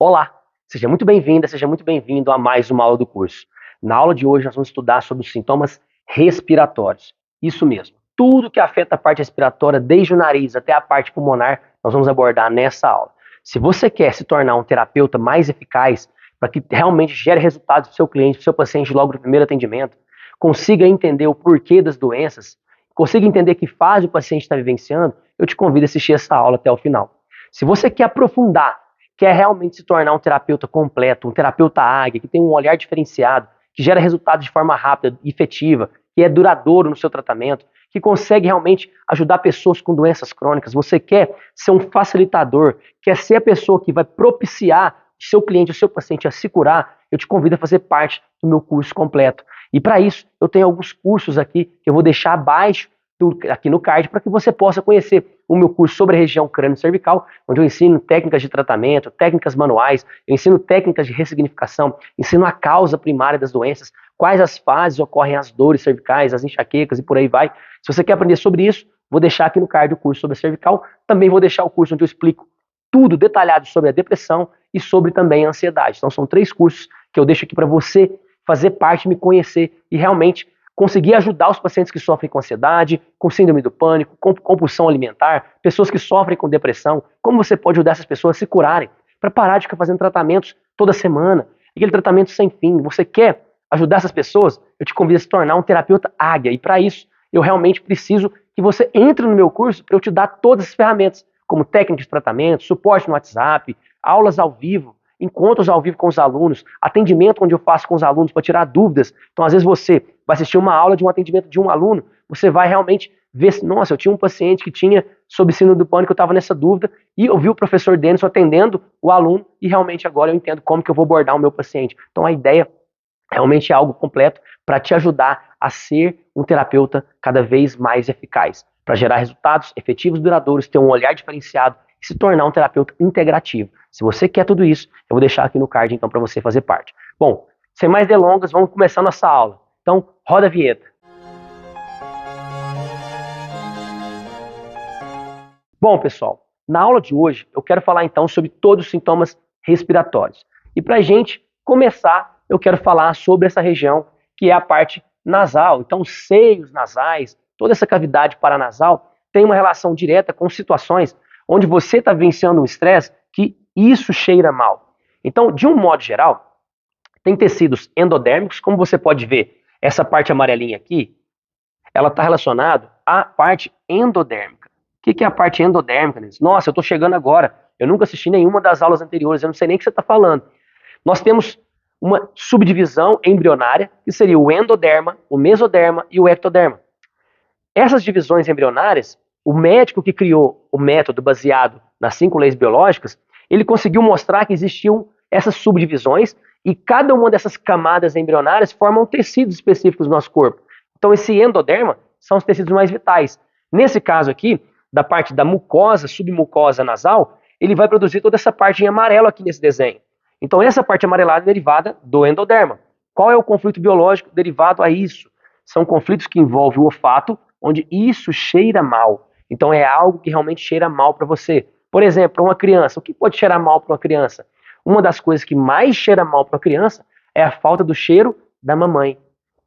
Olá, seja muito bem-vinda, seja muito bem-vindo a mais uma aula do curso. Na aula de hoje nós vamos estudar sobre os sintomas respiratórios. Isso mesmo, tudo que afeta a parte respiratória, desde o nariz até a parte pulmonar, nós vamos abordar nessa aula. Se você quer se tornar um terapeuta mais eficaz, para que realmente gere resultados para o seu cliente, para o seu paciente logo no primeiro atendimento, consiga entender o porquê das doenças, consiga entender que fase o paciente está vivenciando, eu te convido a assistir essa aula até o final. Se você quer aprofundar, quer realmente se tornar um terapeuta completo, um terapeuta águia, que tem um olhar diferenciado, que gera resultados de forma rápida e efetiva, que é duradouro no seu tratamento, que consegue realmente ajudar pessoas com doenças crônicas, você quer ser um facilitador, quer ser a pessoa que vai propiciar o seu cliente, o seu paciente a se curar, eu te convido a fazer parte do meu curso completo. E para isso, eu tenho alguns cursos aqui que eu vou deixar abaixo aqui no card para que você possa conhecer o meu curso sobre a região crânio-cervical, onde eu ensino técnicas de tratamento, técnicas manuais, eu ensino técnicas de ressignificação, ensino a causa primária das doenças, quais as fases ocorrem as dores cervicais, as enxaquecas e por aí vai. Se você quer aprender sobre isso, vou deixar aqui no card o curso sobre a cervical, também vou deixar o curso onde eu explico tudo detalhado sobre a depressão e sobre também a ansiedade. Então são 3 cursos que eu deixo aqui para você fazer parte, me conhecer e realmente conseguir ajudar os pacientes que sofrem com ansiedade, com síndrome do pânico, com compulsão alimentar, pessoas que sofrem com depressão, como você pode ajudar essas pessoas a se curarem, para parar de ficar fazendo tratamentos toda semana, aquele tratamento sem fim. Você quer ajudar essas pessoas? Eu te convido a se tornar um terapeuta águia, e para isso eu realmente preciso que você entre no meu curso para eu te dar todas as ferramentas, como técnicas de tratamento, suporte no WhatsApp, aulas ao vivo, encontros ao vivo com os alunos, atendimento onde eu faço com os alunos para tirar dúvidas. Então, às vezes você vai assistir uma aula de um atendimento de um aluno, você vai realmente ver, nossa, eu tinha um paciente que tinha sob síndrome do pânico, eu estava nessa dúvida, e eu vi o professor Denison atendendo o aluno, e realmente agora eu entendo como que eu vou abordar o meu paciente. Então, a ideia realmente é algo completo para te ajudar a ser um terapeuta cada vez mais eficaz, para gerar resultados efetivos e duradouros, ter um olhar diferenciado e se tornar um terapeuta integrativo. Se você quer tudo isso, eu vou deixar aqui no card então para você fazer parte. Bom, sem mais delongas, vamos começar nossa aula. Então, roda a vinheta. Bom, pessoal, na aula de hoje eu quero falar então sobre todos os sintomas respiratórios. E para a gente começar, eu quero falar sobre essa região que é a parte nasal. Então, os seios nasais, toda essa cavidade paranasal tem uma relação direta com situações onde você está vivenciando um estresse que isso cheira mal. Então, de um modo geral, tem tecidos endodérmicos, como você pode ver, essa parte amarelinha aqui, ela está relacionada à parte endodérmica. O que é a parte endodérmica? Nossa, eu estou chegando agora, eu nunca assisti nenhuma das aulas anteriores, eu não sei nem o que você está falando. Nós temos uma subdivisão embrionária, que seria o endoderma, o mesoderma e o ectoderma. Essas divisões embrionárias, o médico que criou o método baseado nas 5 leis biológicas, ele conseguiu mostrar que existiam essas subdivisões e cada uma dessas camadas embrionárias formam tecidos específicos do nosso corpo. Então esse endoderma são os tecidos mais vitais. Nesse caso aqui, da parte da mucosa, submucosa nasal, ele vai produzir toda essa parte em amarelo aqui nesse desenho. Então essa parte amarelada é derivada do endoderma. Qual é o conflito biológico derivado a isso? São conflitos que envolvem o olfato, onde isso cheira mal. Então é algo que realmente cheira mal para você. Por exemplo, para uma criança, o que pode cheirar mal para uma criança? Uma das coisas que mais cheira mal para uma criança é a falta do cheiro da mamãe.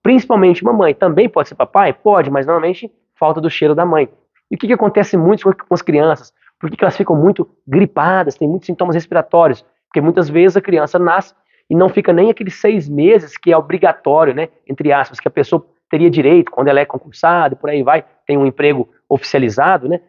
Principalmente mamãe. Também pode ser papai? Pode, mas normalmente falta do cheiro da mãe. E o que acontece muito com as crianças? Por que elas ficam muito gripadas, têm muitos sintomas respiratórios? Porque muitas vezes a criança nasce e não fica nem aqueles 6 meses que é obrigatório, né, entre aspas, que a pessoa teria direito quando ela é concursada, por aí vai, tem um emprego oficializado, né?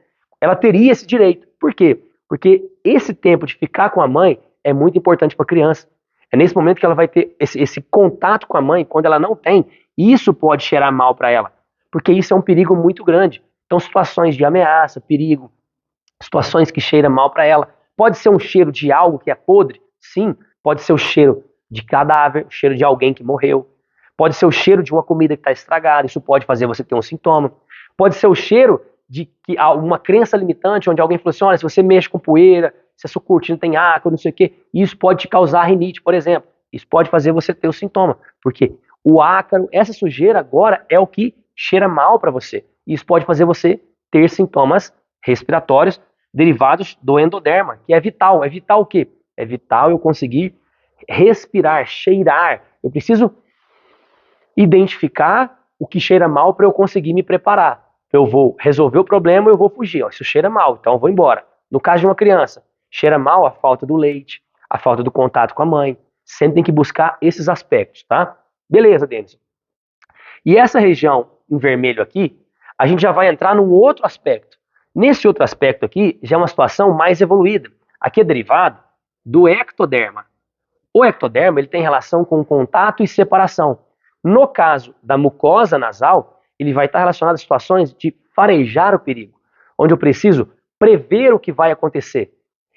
Ela teria esse direito. Por quê? Porque esse tempo de ficar com a mãe é muito importante para a criança. É nesse momento que ela vai ter esse contato com a mãe, quando ela não tem, isso pode cheirar mal para ela, porque isso é um perigo muito grande. Então, situações de ameaça, perigo, situações que cheiram mal para ela. Pode ser um cheiro de algo que é podre? Sim. Pode ser o cheiro de cadáver, o cheiro de alguém que morreu. Pode ser o cheiro de uma comida que está estragada, isso pode fazer você ter um sintoma. Pode ser o cheiro de que uma crença limitante, onde alguém falou assim, olha, se você mexe com poeira, se a sua cortina tem ácaro, não sei o quê, isso pode te causar rinite, por exemplo. Isso pode fazer você ter o sintoma, porque o ácaro, essa sujeira agora é o que cheira mal para você. Isso pode fazer você ter sintomas respiratórios derivados do endoderma, que é vital. É vital o quê? É vital eu conseguir respirar, cheirar. Eu preciso identificar o que cheira mal para eu conseguir me preparar. Eu vou resolver o problema, eu vou fugir. Ó, isso cheira mal, então eu vou embora. No caso de uma criança, cheira mal a falta do leite, a falta do contato com a mãe. Sempre tem que buscar esses aspectos, tá? Beleza, Denis. E essa região em vermelho aqui, a gente já vai entrar num outro aspecto. Nesse outro aspecto aqui, já é uma situação mais evoluída. Aqui é derivado do ectoderma. O ectoderma ele tem relação com contato e separação. No caso da mucosa nasal, ele vai estar relacionado a situações de farejar o perigo, onde eu preciso prever o que vai acontecer.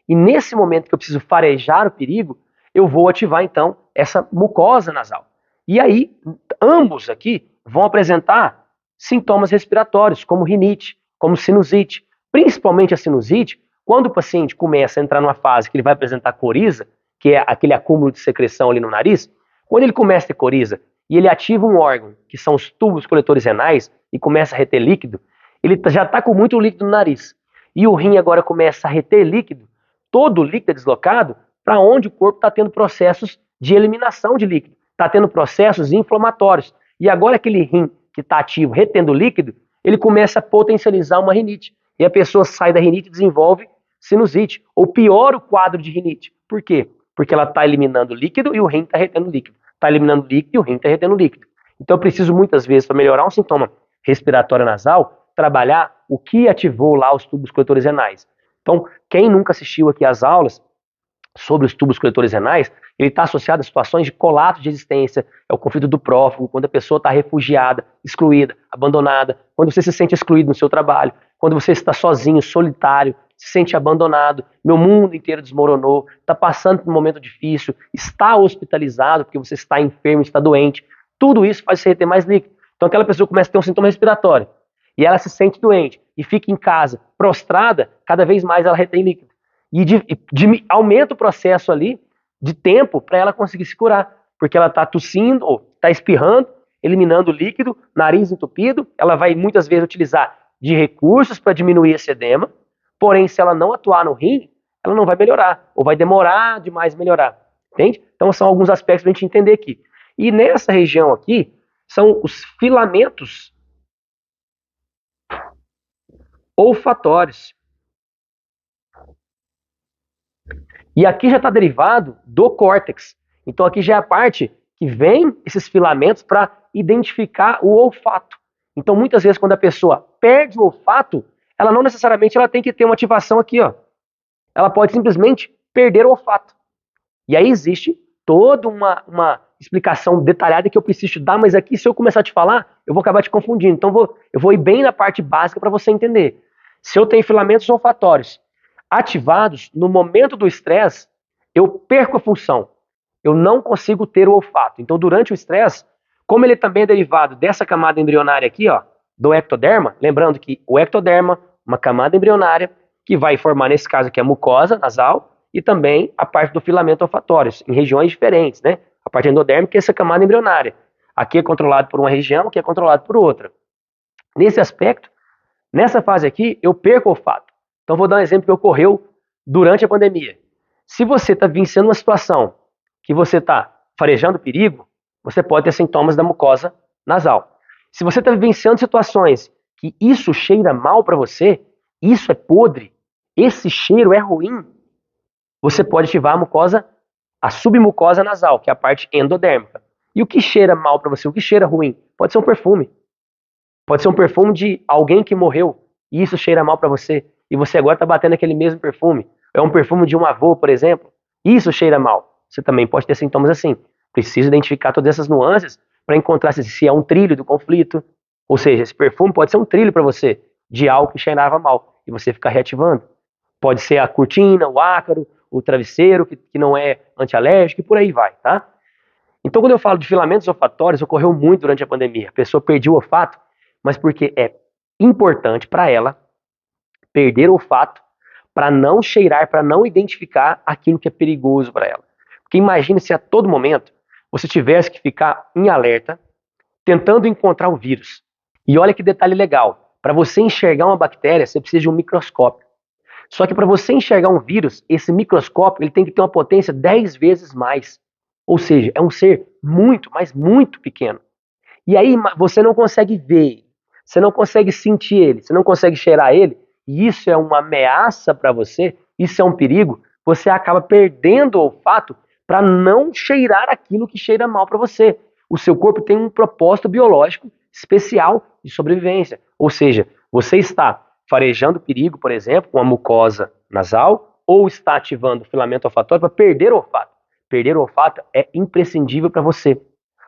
E nesse momento que eu preciso farejar o perigo, eu vou ativar então essa mucosa nasal. E aí, ambos aqui vão apresentar sintomas respiratórios, como rinite, como sinusite. Principalmente a sinusite, quando o paciente começa a entrar numa fase que ele vai apresentar coriza, que é aquele acúmulo de secreção ali no nariz, quando ele começa a ter coriza e ele ativa um órgão, que são os tubos coletores renais, e começa a reter líquido, ele já está com muito líquido no nariz. E o rim agora começa a reter líquido, todo o líquido é deslocado para onde o corpo está tendo processos de eliminação de líquido, está tendo processos inflamatórios. E agora aquele rim que está ativo, retendo líquido, ele começa a potencializar uma rinite. E a pessoa sai da rinite e desenvolve sinusite, ou piora o quadro de rinite. Por quê? Porque ela está eliminando líquido e o rim está retendo líquido. Está eliminando líquido e o rim está retendo líquido. Então eu preciso muitas vezes, para melhorar um sintoma respiratório nasal, trabalhar o que ativou lá os tubos coletores renais. Então, quem nunca assistiu aqui às aulas sobre os tubos coletores renais, ele está associado a situações de colapso de existência, é o conflito do prófugo, quando a pessoa está refugiada, excluída, abandonada, quando você se sente excluído no seu trabalho, quando você está sozinho, solitário, se sente abandonado, meu mundo inteiro desmoronou, está passando por um momento difícil, está hospitalizado porque você está enfermo, está doente, tudo isso faz você reter mais líquido. Então aquela pessoa começa a ter um sintoma respiratório, e ela se sente doente, e fica em casa, prostrada, cada vez mais ela retém líquido. E aumenta o processo ali de tempo para ela conseguir se curar, porque ela está tossindo, ou está espirrando, eliminando líquido, nariz entupido, ela vai muitas vezes utilizar de recursos para diminuir esse edema, porém se ela não atuar no rim, ela não vai melhorar, ou vai demorar demais melhorar, entende? Então são alguns aspectos para a gente entender aqui. E nessa região aqui, são os filamentos olfatórios. E aqui já está derivado do córtex. Então aqui já é a parte que vem esses filamentos para identificar o olfato. Então muitas vezes quando a pessoa perde o olfato, ela não necessariamente ela tem que ter uma ativação aqui, ó. Ela pode simplesmente perder o olfato. E aí existe toda uma explicação detalhada que eu preciso te dar, mas aqui se eu começar a te falar, eu vou acabar te confundindo. Então eu vou ir bem na parte básica para você entender. Se eu tenho filamentos olfatórios ativados, no momento do estresse, eu perco a função. Eu não consigo ter o olfato. Então, durante o estresse, como ele também é derivado dessa camada embrionária aqui, ó, do ectoderma, lembrando que o ectoderma, uma camada embrionária, que vai formar, nesse caso aqui, a mucosa nasal, e também a parte do filamento olfatório, em regiões diferentes, né? A parte endodérmica é essa camada embrionária. Aqui é controlado por uma região, aqui é controlado por outra. Nesse aspecto, nessa fase aqui, eu perco o olfato. Então, vou dar um exemplo que ocorreu durante a pandemia. Se você está vencendo uma situação que você está farejando perigo, você pode ter sintomas da mucosa nasal. Se você está vivenciando situações que isso cheira mal para você, isso é podre, esse cheiro é ruim, você pode ativar a mucosa, a submucosa nasal, que é a parte endodérmica. E o que cheira mal para você, o que cheira ruim? Pode ser um perfume. Pode ser um perfume de alguém que morreu e isso cheira mal para você. E você agora está batendo aquele mesmo perfume. É um perfume de um avô, por exemplo. Isso cheira mal. Você também pode ter sintomas assim. Precisa identificar todas essas nuances para encontrar se é um trilho do conflito. Ou seja, esse perfume pode ser um trilho para você de algo que cheirava mal e você ficar reativando. Pode ser a cortina, o ácaro, o travesseiro, que não é antialérgico e por aí vai, tá? Então, quando eu falo de filamentos olfatórios, ocorreu muito durante a pandemia. A pessoa perdeu o olfato, mas porque é importante para ela perder o olfato para não cheirar, para não identificar aquilo que é perigoso para ela. Porque imagine se a todo momento você tivesse que ficar em alerta, tentando encontrar o vírus. E olha que detalhe legal, para você enxergar uma bactéria, você precisa de um microscópio. Só que para você enxergar um vírus, esse microscópio ele tem que ter uma potência 10 vezes mais. Ou seja, é um ser muito, mas muito pequeno. E aí você não consegue ver ele, você não consegue sentir ele, você não consegue cheirar ele, e isso é uma ameaça para você, isso é um perigo, você acaba perdendo o olfato para não cheirar aquilo que cheira mal para você. O seu corpo tem um propósito biológico especial de sobrevivência. Ou seja, você está farejando perigo, por exemplo, com a mucosa nasal, ou está ativando o filamento olfatório para perder o olfato. Perder o olfato é imprescindível para você.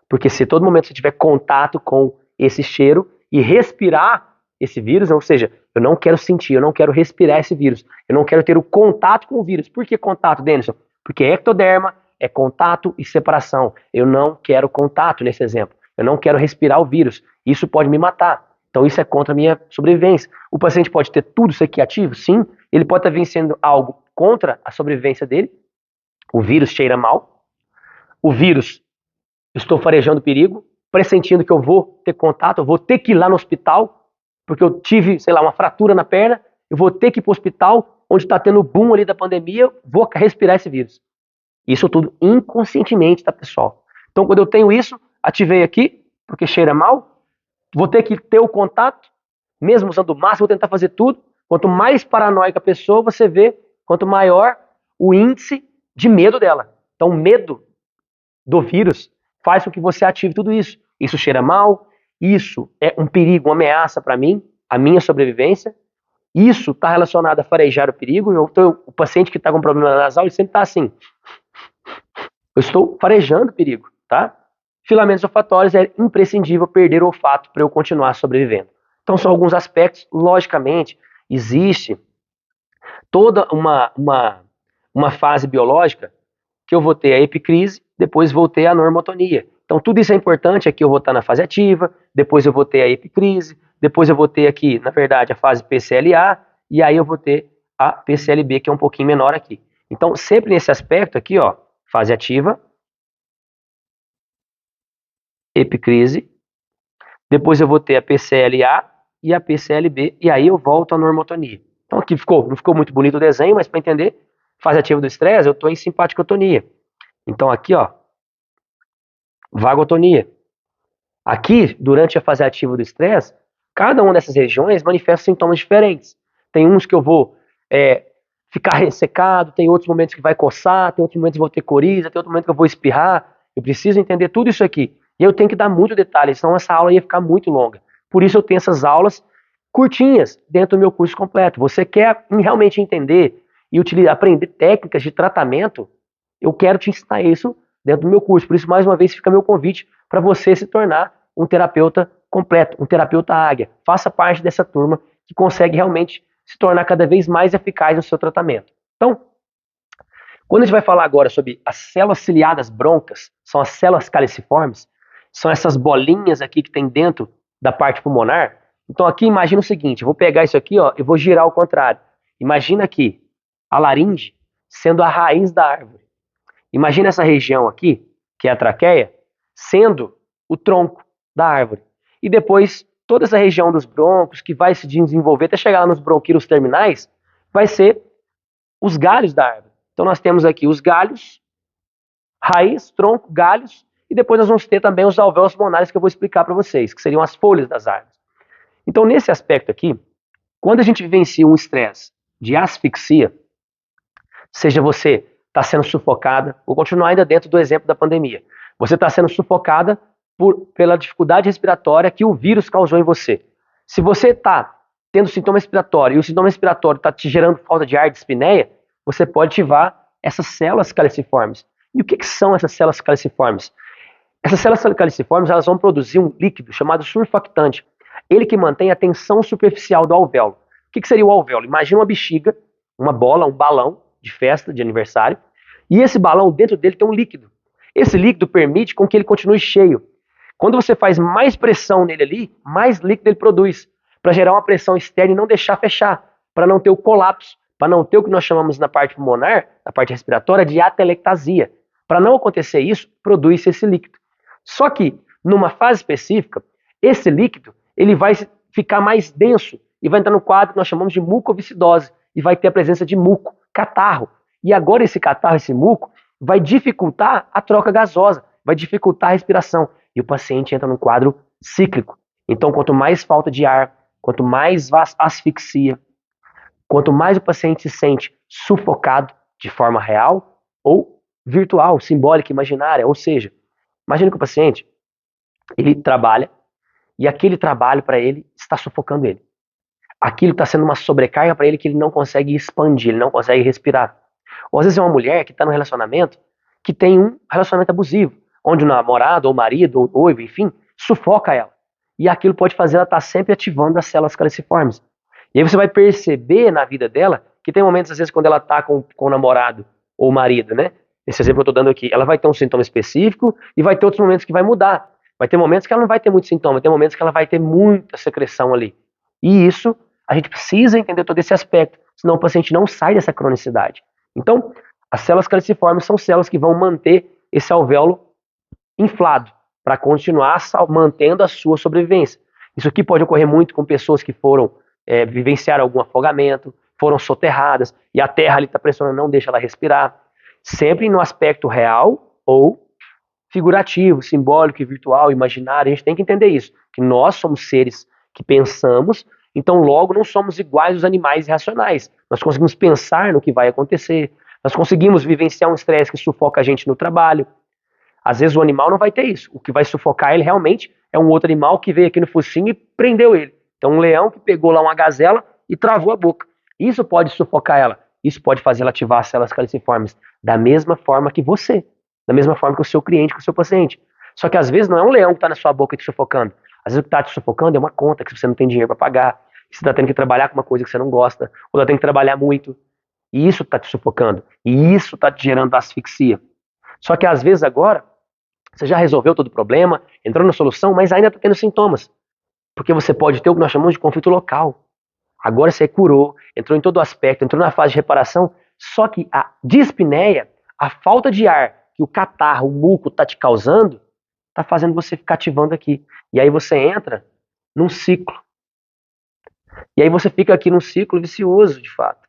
Porque se todo momento você tiver contato com esse cheiro e respirar esse vírus, ou seja, eu não quero sentir, eu não quero respirar esse vírus, eu não quero ter o contato com o vírus. Por que contato, Denison? Porque ectoderma é contato e separação. Eu não quero contato nesse exemplo. Eu não quero respirar o vírus. Isso pode me matar. Então isso é contra a minha sobrevivência. O paciente pode ter tudo isso aqui ativo? Sim. Ele pode estar vencendo algo contra a sobrevivência dele. O vírus cheira mal. O vírus, estou farejando perigo, pressentindo que eu vou ter contato, eu vou ter que ir lá no hospital, porque eu tive, sei lá, uma fratura na perna, eu vou ter que ir para o hospital, onde está tendo o boom ali da pandemia, vou respirar esse vírus. Isso tudo inconscientemente, tá, pessoal? Então, quando eu tenho isso, ativei aqui, porque cheira mal, vou ter que ter o contato, mesmo usando máscara, vou tentar fazer tudo. Quanto mais paranoica a pessoa, você vê, quanto maior o índice de medo dela. Então, o medo do vírus faz com que você ative tudo isso. Isso cheira mal, isso é um perigo, uma ameaça para mim, a minha sobrevivência. Isso está relacionado a farejar o perigo. Então, o paciente que está com problema nasal, ele sempre está assim. Eu estou farejando o perigo, tá? Filamentos olfatórios é imprescindível perder o olfato para eu continuar sobrevivendo. Então, são alguns aspectos. Logicamente, existe toda uma fase biológica que eu vou ter a epicrise, depois vou ter a normotonia. Então, tudo isso é importante. Aqui eu vou estar na fase ativa, depois eu vou ter a epicrise, depois eu vou ter aqui, na verdade, a fase PCLA, e aí eu vou ter a PCLB, que é um pouquinho menor aqui. Então, sempre nesse aspecto aqui, ó, fase ativa, epicrise, depois eu vou ter a PCLA e a PCLB, e aí eu volto à normotonia. Então, aqui não ficou muito bonito o desenho, mas para entender, fase ativa do estresse, eu estou em simpaticotonia. Então, aqui, ó, vagotonia. Aqui, durante a fase ativa do estresse, cada uma dessas regiões manifesta sintomas diferentes. Tem uns que eu vou ficar ressecado, tem outros momentos que vai coçar, tem outros momentos que eu vou ter coriza, tem outros momentos que eu vou espirrar. Eu preciso entender tudo isso aqui. E eu tenho que dar muito detalhe, senão essa aula ia ficar muito longa. Por isso eu tenho essas aulas curtinhas dentro do meu curso completo. Você quer realmente entender e aprender técnicas de tratamento? Eu quero te ensinar isso dentro do meu curso. Por isso, mais uma vez, fica meu convite para você se tornar um terapeuta completo, um terapeuta águia. Faça parte dessa turma que consegue realmente se tornar cada vez mais eficaz no seu tratamento. Então, quando a gente vai falar agora sobre as células ciliadas broncas, são as células caliciformes, são essas bolinhas aqui que tem dentro da parte pulmonar. Então aqui imagina o seguinte, eu vou pegar isso aqui, ó, e vou girar ao contrário. Imagina aqui a laringe sendo a raiz da árvore. Imagina essa região aqui, que é a traqueia, sendo o tronco da árvore. E depois toda essa região dos brônquios, que vai se desenvolver até chegar lá nos bronquíolos terminais, vai ser os galhos da árvore. Então nós temos aqui os galhos, raiz, tronco, galhos, e depois nós vamos ter também os alvéolos pulmonares que eu vou explicar para vocês, que seriam as folhas das árvores. Então nesse aspecto aqui, quando a gente vivencia um estresse de asfixia, seja você está sendo sufocada, vou continuar ainda dentro do exemplo da pandemia, você está sendo sufocada pela dificuldade respiratória que o vírus causou em você. Se você está tendo sintoma respiratório e o sintoma respiratório está te gerando falta de ar, dispneia, você pode ativar essas células caliciformes. E o que são essas células caliciformes? Essas células caliciformes elas vão produzir um líquido chamado surfactante. Ele que mantém a tensão superficial do alvéolo. O que seria o alvéolo? Imagina uma bexiga, uma bola, um balão de festa, de aniversário, e esse balão, dentro dele tem um líquido. Esse líquido permite com que ele continue cheio. Quando você faz mais pressão nele ali, mais líquido ele produz, para gerar uma pressão externa e não deixar fechar, para não ter o colapso, para não ter o que nós chamamos na parte pulmonar, na parte respiratória, de atelectasia. Para não acontecer isso, produz esse líquido. Só que, numa fase específica, esse líquido ele vai ficar mais denso e vai entrar no quadro que nós chamamos de mucoviscidose. e vai ter a presença de muco, catarro. E agora esse catarro, esse muco, vai dificultar a troca gasosa, vai dificultar a respiração. E o paciente entra num quadro cíclico. Então, quanto mais falta de ar, quanto mais asfixia, quanto mais o paciente se sente sufocado de forma real ou virtual, simbólica, imaginária. Ou seja, imagina que o paciente, ele trabalha e aquele trabalho para ele está sufocando ele. Aquilo está sendo uma sobrecarga para ele que ele não consegue expandir, ele não consegue respirar. Ou às vezes é uma mulher que está num relacionamento que tem um relacionamento abusivo, onde o namorado, ou o marido, ou o noivo, enfim, sufoca ela. E aquilo pode fazer ela estar sempre ativando as células caliciformes. E aí você vai perceber na vida dela que tem momentos, às vezes, quando ela está com o namorado ou o marido, né? Esse exemplo que eu estou dando aqui, ela vai ter um sintoma específico e vai ter outros momentos que vai mudar. Vai ter momentos que ela não vai ter muito sintoma, vai ter momentos que ela vai ter muita secreção ali. E isso, a gente precisa entender todo esse aspecto, senão o paciente não sai dessa cronicidade. Então, as células caliciformes são células que vão manter esse alvéolo inflado, para continuar mantendo a sua sobrevivência. Isso aqui pode ocorrer muito com pessoas que foram vivenciar algum afogamento, foram soterradas, e a terra ali está pressionando, não deixa ela respirar. Sempre no aspecto real ou figurativo, simbólico, virtual, imaginário, a gente tem que entender isso, que nós somos seres que pensamos, então logo não somos iguais aos animais irracionais. Nós conseguimos pensar no que vai acontecer, nós conseguimos vivenciar um estresse que sufoca a gente no trabalho. Às vezes o animal não vai ter isso, o que vai sufocar ele realmente é um outro animal que veio aqui no focinho e prendeu ele. Então um leão que pegou lá uma gazela e travou a boca. Isso pode sufocar ela, isso pode fazer ela ativar as células caliciformes da mesma forma que você, da mesma forma que o seu cliente, que o seu paciente. Só que às vezes não é um leão que está na sua boca te sufocando. Às vezes o que está te sufocando é uma conta que você não tem dinheiro para pagar, que você está tendo que trabalhar com uma coisa que você não gosta, ou está tendo que trabalhar muito. E isso está te sufocando. E isso está te gerando asfixia. Só que às vezes agora, você já resolveu todo o problema, entrou na solução, mas ainda está tendo sintomas. Porque você pode ter o que nós chamamos de conflito local. Agora você curou, entrou em todo o aspecto, entrou na fase de reparação, só que a dispneia, a falta de ar que o catarro, o muco está te causando, está fazendo você ficar ativando aqui. E aí você entra num ciclo. E aí você fica aqui num ciclo vicioso, de fato.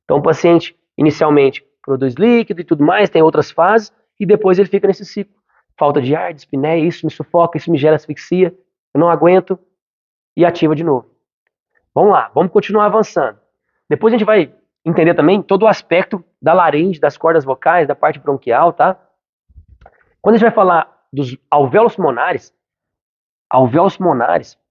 Então o paciente inicialmente produz líquido e tudo mais, tem outras fases, e depois ele fica nesse ciclo. Falta de ar, dispneia, isso me sufoca, isso me gera asfixia, eu não aguento, e ativa de novo. Vamos lá, vamos continuar avançando. Depois a gente vai entender também todo o aspecto da laringe, das cordas vocais, da parte bronquial, tá? Quando a gente vai falar dos alvéolos pulmonares,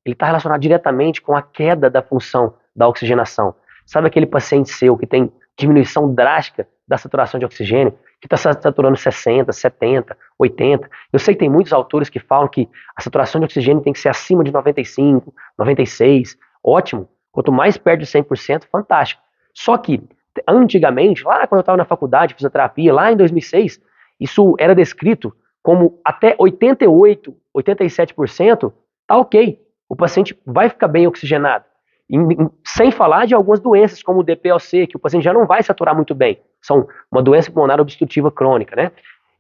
ele está relacionado diretamente com a queda da função da oxigenação. Sabe aquele paciente seu que tem diminuição drástica da saturação de oxigênio, que está saturando 60, 70, 80. Eu sei que tem muitos autores que falam que a saturação de oxigênio tem que ser acima de 95, 96. Ótimo. Quanto mais perto de 100%, fantástico. Só que, antigamente, lá quando eu estava na faculdade de fisioterapia, lá em 2006, isso era descrito como até 88, 87%, tá ok. O paciente vai ficar bem oxigenado. Sem falar de algumas doenças, como o DPOC, que o paciente já não vai saturar muito bem. São uma doença pulmonar obstrutiva crônica, né?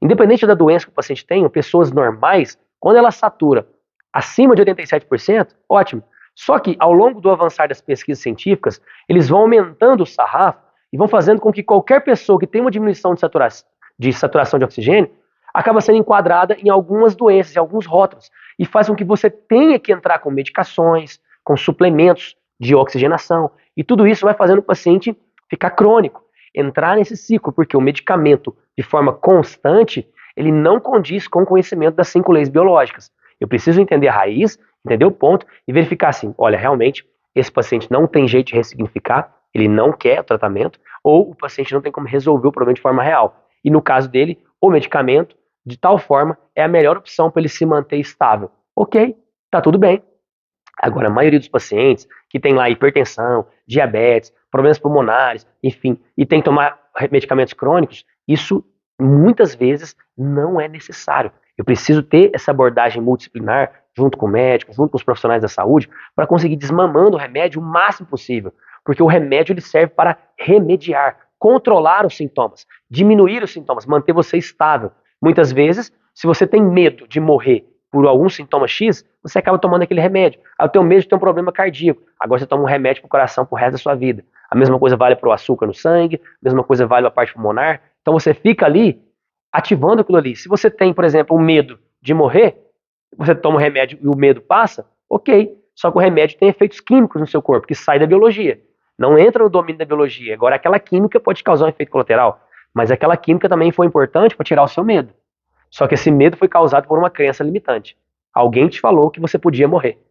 Independente da doença que o paciente tenha, pessoas normais, quando ela satura acima de 87%, ótimo. Só que, ao longo do avançar das pesquisas científicas, eles vão aumentando o sarrafo e vão fazendo com que qualquer pessoa que tem uma diminuição de saturação de oxigênio acaba sendo enquadrada em algumas doenças, em alguns rótulos, e faz com que você tenha que entrar com medicações, com suplementos de oxigenação, e tudo isso vai fazendo o paciente ficar crônico, entrar nesse ciclo, porque o medicamento, de forma constante, ele não condiz com o conhecimento das 5 leis biológicas. Eu preciso entender a raiz, entender o ponto e verificar assim, olha, realmente, esse paciente não tem jeito de ressignificar, ele não quer o tratamento, ou o paciente não tem como resolver o problema de forma real. E no caso dele, o medicamento, de tal forma, é a melhor opção para ele se manter estável. Ok, tá tudo bem. Agora, a maioria dos pacientes que tem lá hipertensão, diabetes, problemas pulmonares, enfim, e tem que tomar medicamentos crônicos, isso muitas vezes não é necessário. Eu preciso ter essa abordagem multidisciplinar, junto com o médico, junto com os profissionais da saúde, para conseguir desmamando o remédio o máximo possível. Porque o remédio ele serve para remediar, controlar os sintomas, diminuir os sintomas, manter você estável. Muitas vezes, se você tem medo de morrer por algum sintoma X, você acaba tomando aquele remédio. Eu tenho medo de ter um problema cardíaco. Agora você toma um remédio para o coração pro resto da sua vida. A mesma coisa vale para o açúcar no sangue, a mesma coisa vale para a parte pulmonar. Então você fica ali ativando aquilo ali. Se você tem, por exemplo, o medo de morrer, você toma o remédio e o medo passa, ok. Só que o remédio tem efeitos químicos no seu corpo, que sai da biologia. Não entra no domínio da biologia. Agora, aquela química pode causar um efeito colateral, mas aquela química também foi importante para tirar o seu medo. Só que esse medo foi causado por uma crença limitante. Alguém te falou que você podia morrer.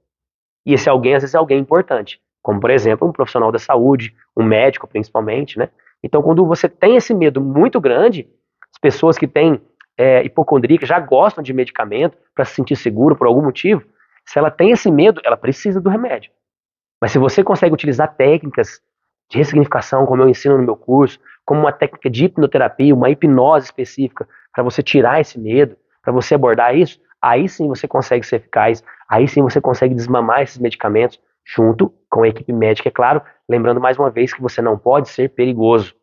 E esse alguém, às vezes, é alguém importante. Como, por exemplo, um profissional da saúde, um médico, principalmente, né? Então, quando você tem esse medo muito grande, as pessoas que têm hipocondríaca já gostam de medicamento para se sentir seguro por algum motivo. Se ela tem esse medo, ela precisa do remédio. Mas se você consegue utilizar técnicas de ressignificação, como eu ensino no meu curso, como uma técnica de hipnoterapia, uma hipnose específica, para você tirar esse medo, para você abordar isso, aí sim você consegue ser eficaz, aí sim você consegue desmamar esses medicamentos junto com a equipe médica, é claro, lembrando mais uma vez que você não pode ser perigoso.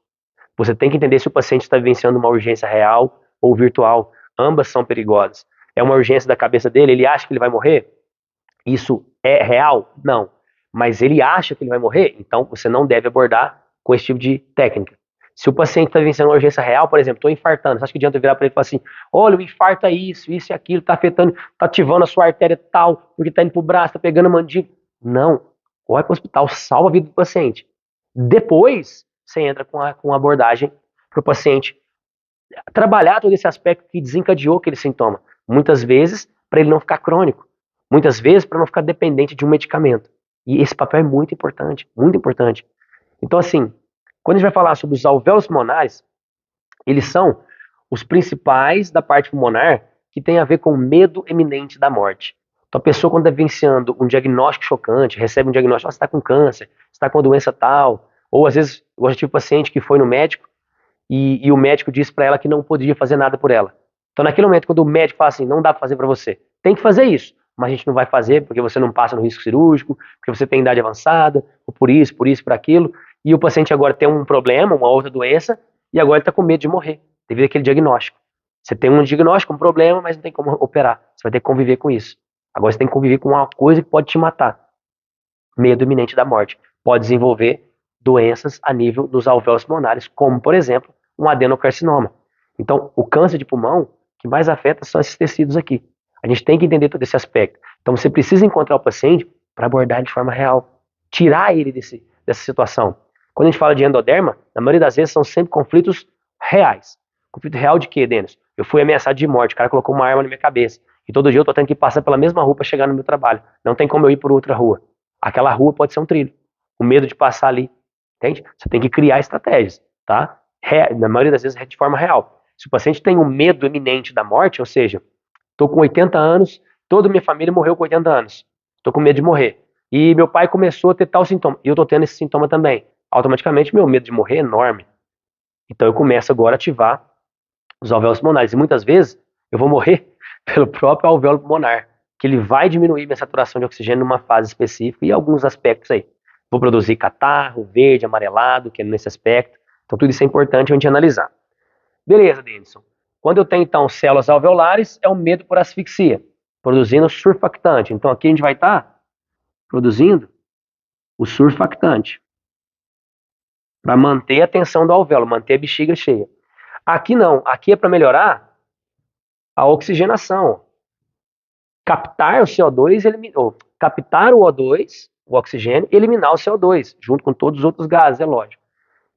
Você tem que entender se o paciente está vivenciando uma urgência real ou virtual. Ambas são perigosas. É uma urgência da cabeça dele, ele acha que ele vai morrer? Isso é real? Não. Mas ele acha que ele vai morrer? Então você não deve abordar com esse tipo de técnica. Se o paciente está vivenciando uma urgência real, por exemplo, estou infartando, você acha que adianta eu virar para ele e falar assim: olha, o infarto é isso, isso e aquilo, está afetando, está ativando a sua artéria tal, porque está indo para o braço, está pegando a mandíbula. Não. Corre para o hospital, salva a vida do paciente. Depois, você entra com a abordagem para o paciente trabalhar todo esse aspecto que desencadeou aquele sintoma. Muitas vezes, para ele não ficar crônico. Muitas vezes, para não ficar dependente de um medicamento. E esse papel é muito importante, muito importante. Então, assim, quando a gente vai falar sobre os alvéolos pulmonares, eles são os principais da parte pulmonar que tem a ver com o medo eminente da morte. Então, a pessoa, quando está vivenciando um diagnóstico chocante, recebe um diagnóstico: você está com câncer, você está com uma doença tal, ou às vezes, eu já tive um paciente que foi no médico e o médico disse para ela que não podia fazer nada por ela. Então, naquele momento, quando o médico fala assim: não dá para fazer para você, tem que fazer isso, mas a gente não vai fazer porque você não passa no risco cirúrgico, porque você tem idade avançada, ou por isso, por aquilo, e o paciente agora tem um problema, uma outra doença, e agora ele está com medo de morrer, devido àquele diagnóstico. Você tem um diagnóstico, um problema, mas não tem como operar. Você vai ter que conviver com isso. Agora você tem que conviver com uma coisa que pode te matar. Medo iminente da morte. Pode desenvolver doenças a nível dos alvéolos pulmonares, como, por exemplo, um adenocarcinoma. Então, o câncer de pulmão que mais afeta são esses tecidos aqui. A gente tem que entender todo esse aspecto. Então, você precisa encontrar o paciente para abordar ele de forma real. Tirar ele dessa situação. Quando a gente fala de endoderma, na maioria das vezes são sempre conflitos reais. Conflito real de quê, Denis? Eu fui ameaçado de morte, o cara colocou uma arma na minha cabeça. E todo dia eu tô tendo que passar pela mesma rua para chegar no meu trabalho. Não tem como eu ir por outra rua. Aquela rua pode ser um trilho. O medo de passar ali. Entende? Você tem que criar estratégias, tá? Na maioria das vezes é de forma real. Se o paciente tem um medo iminente da morte, ou seja, tô com 80 anos, toda a minha família morreu com 80 anos. Tô com medo de morrer. E meu pai começou a ter tal sintoma. E eu tô tendo esse sintoma também. Automaticamente meu medo de morrer é enorme. Então eu começo agora a ativar os alvéolos pulmonares. E muitas vezes eu vou morrer pelo próprio alvéolo pulmonar, que ele vai diminuir minha saturação de oxigênio numa fase específica e alguns aspectos aí. Vou produzir catarro, verde, amarelado, que é nesse aspecto. Então tudo isso é importante a gente analisar. Beleza, Denison. Quando eu tenho, então, células alveolares, é o medo por asfixia, produzindo surfactante. Então aqui a gente vai estar produzindo o surfactante para manter a tensão do alvéolo, manter a bexiga cheia. Aqui não, aqui é para melhorar a oxigenação. Captar o CO2, captar o O2, o oxigênio, e eliminar o CO2, junto com todos os outros gases, é lógico.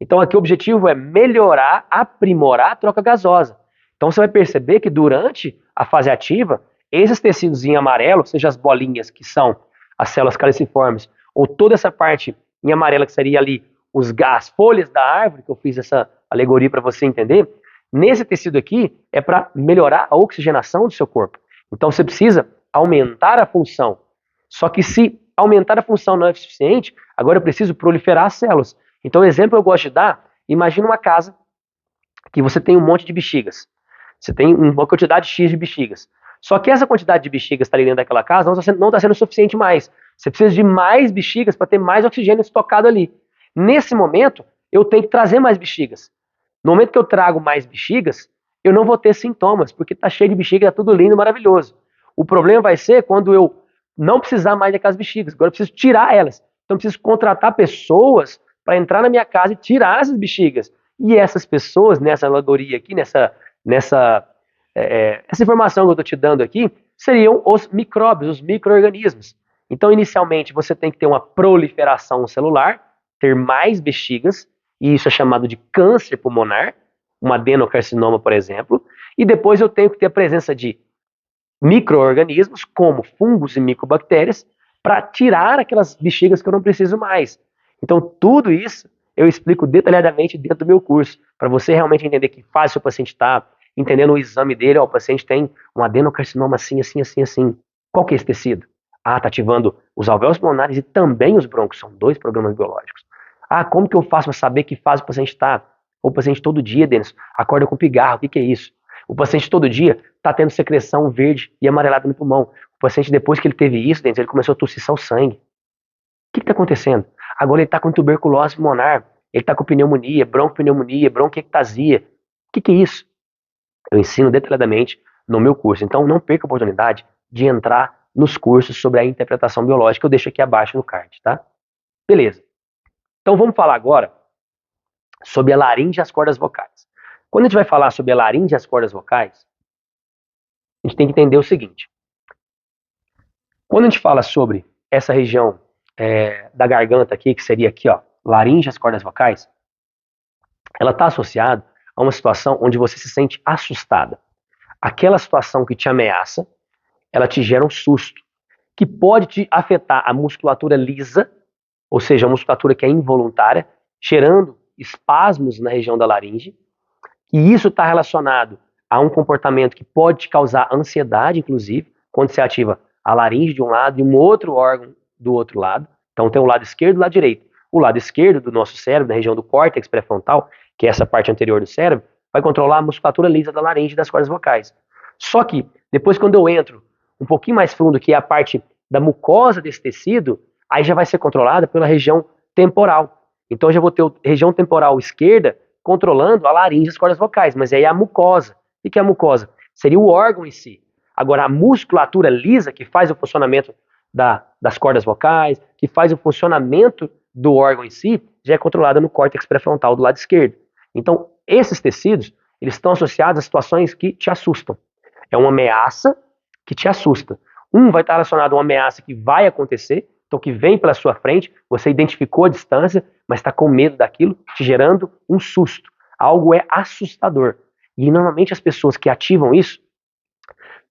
Então aqui o objetivo é melhorar, aprimorar a troca gasosa. Então você vai perceber que durante a fase ativa, esses tecidos em amarelo, seja as bolinhas que são as células caliciformes, ou toda essa parte em amarela que seria ali as folhas da árvore, que eu fiz essa alegoria para você entender, nesse tecido aqui é para melhorar a oxigenação do seu corpo. Então você precisa aumentar a função. Só que se aumentar a função não é suficiente, agora eu preciso proliferar as células. Então o exemplo que eu gosto de dar, imagina uma casa que você tem um monte de bexigas. Você tem uma quantidade X de bexigas. Só que essa quantidade de bexigas que está ali dentro daquela casa não está sendo suficiente mais. Você precisa de mais bexigas para ter mais oxigênio estocado ali. Nesse momento, eu tenho que trazer mais bexigas. No momento que eu trago mais bexigas, eu não vou ter sintomas, porque está cheio de bexiga, está tudo lindo, maravilhoso. O problema vai ser quando eu não precisar mais daquelas bexigas. Agora eu preciso tirar elas. Então eu preciso contratar pessoas para entrar na minha casa e tirar essas bexigas. E essas pessoas, nessa alegoria aqui, essa informação que eu estou te dando aqui, seriam os micróbios, os micro-organismos. Então, inicialmente, você tem que ter uma proliferação celular, ter mais bexigas, e isso é chamado de câncer pulmonar, um adenocarcinoma, por exemplo, e depois eu tenho que ter a presença de micro-organismos, como fungos e micobactérias, para tirar aquelas bexigas que eu não preciso mais. Então, tudo isso eu explico detalhadamente dentro do meu curso, para você realmente entender que fase o paciente está, entendendo o exame dele, ó, o paciente tem um adenocarcinoma assim, assim, assim, assim. Qual que é esse tecido? Ah, está ativando os alvéolos pulmonares e também os brônquios, são 2 programas biológicos. Ah, como que eu faço para saber que fase o paciente está? O paciente todo dia, Denis, acorda com pigarro, o que é isso? O paciente todo dia está tendo secreção verde e amarelada no pulmão. O paciente, depois que ele teve isso, Denis, ele começou a tossir só o sangue. O que está acontecendo? Agora ele está com tuberculose pulmonar, ele está com pneumonia, bronquipneumonia, bronquiectasia. O que é isso? Eu ensino detalhadamente no meu curso. Então não perca a oportunidade de entrar nos cursos sobre a interpretação biológica. Eu deixo aqui abaixo no card, tá? Beleza. Então vamos falar agora sobre a laringe e as cordas vocais. Quando a gente vai falar sobre a laringe e as cordas vocais, a gente tem que entender o seguinte. Quando a gente fala sobre essa região da garganta aqui, que seria aqui, ó, laringe e as cordas vocais, ela está associada a uma situação onde você se sente assustada. Aquela situação que te ameaça, ela te gera um susto, que pode te afetar a musculatura lisa, ou seja, a musculatura que é involuntária, gerando espasmos na região da laringe, e isso está relacionado a um comportamento que pode te causar ansiedade, inclusive, quando você ativa a laringe de um lado e um outro órgão do outro lado. Então tem o lado esquerdo e o lado direito. O lado esquerdo do nosso cérebro, na região do córtex pré-frontal, que é essa parte anterior do cérebro, vai controlar a musculatura lisa da laringe e das cordas vocais. Só que, depois quando eu entro um pouquinho mais fundo, que é a parte da mucosa desse tecido, aí já vai ser controlada pela região temporal. Então eu já vou ter a região temporal esquerda controlando a laringe e as cordas vocais, mas aí é a mucosa. O que é a mucosa? Seria o órgão em si. Agora, a musculatura lisa, que faz o funcionamento das cordas vocais, que faz o funcionamento do órgão em si, já é controlada no córtex pré-frontal do lado esquerdo. Então, esses tecidos, eles estão associados a situações que te assustam. É uma ameaça que te assusta. Um vai estar relacionado a uma ameaça que vai acontecer, então que vem pela sua frente, você identificou a distância, mas está com medo daquilo, te gerando um susto. Algo é assustador. E normalmente as pessoas que ativam isso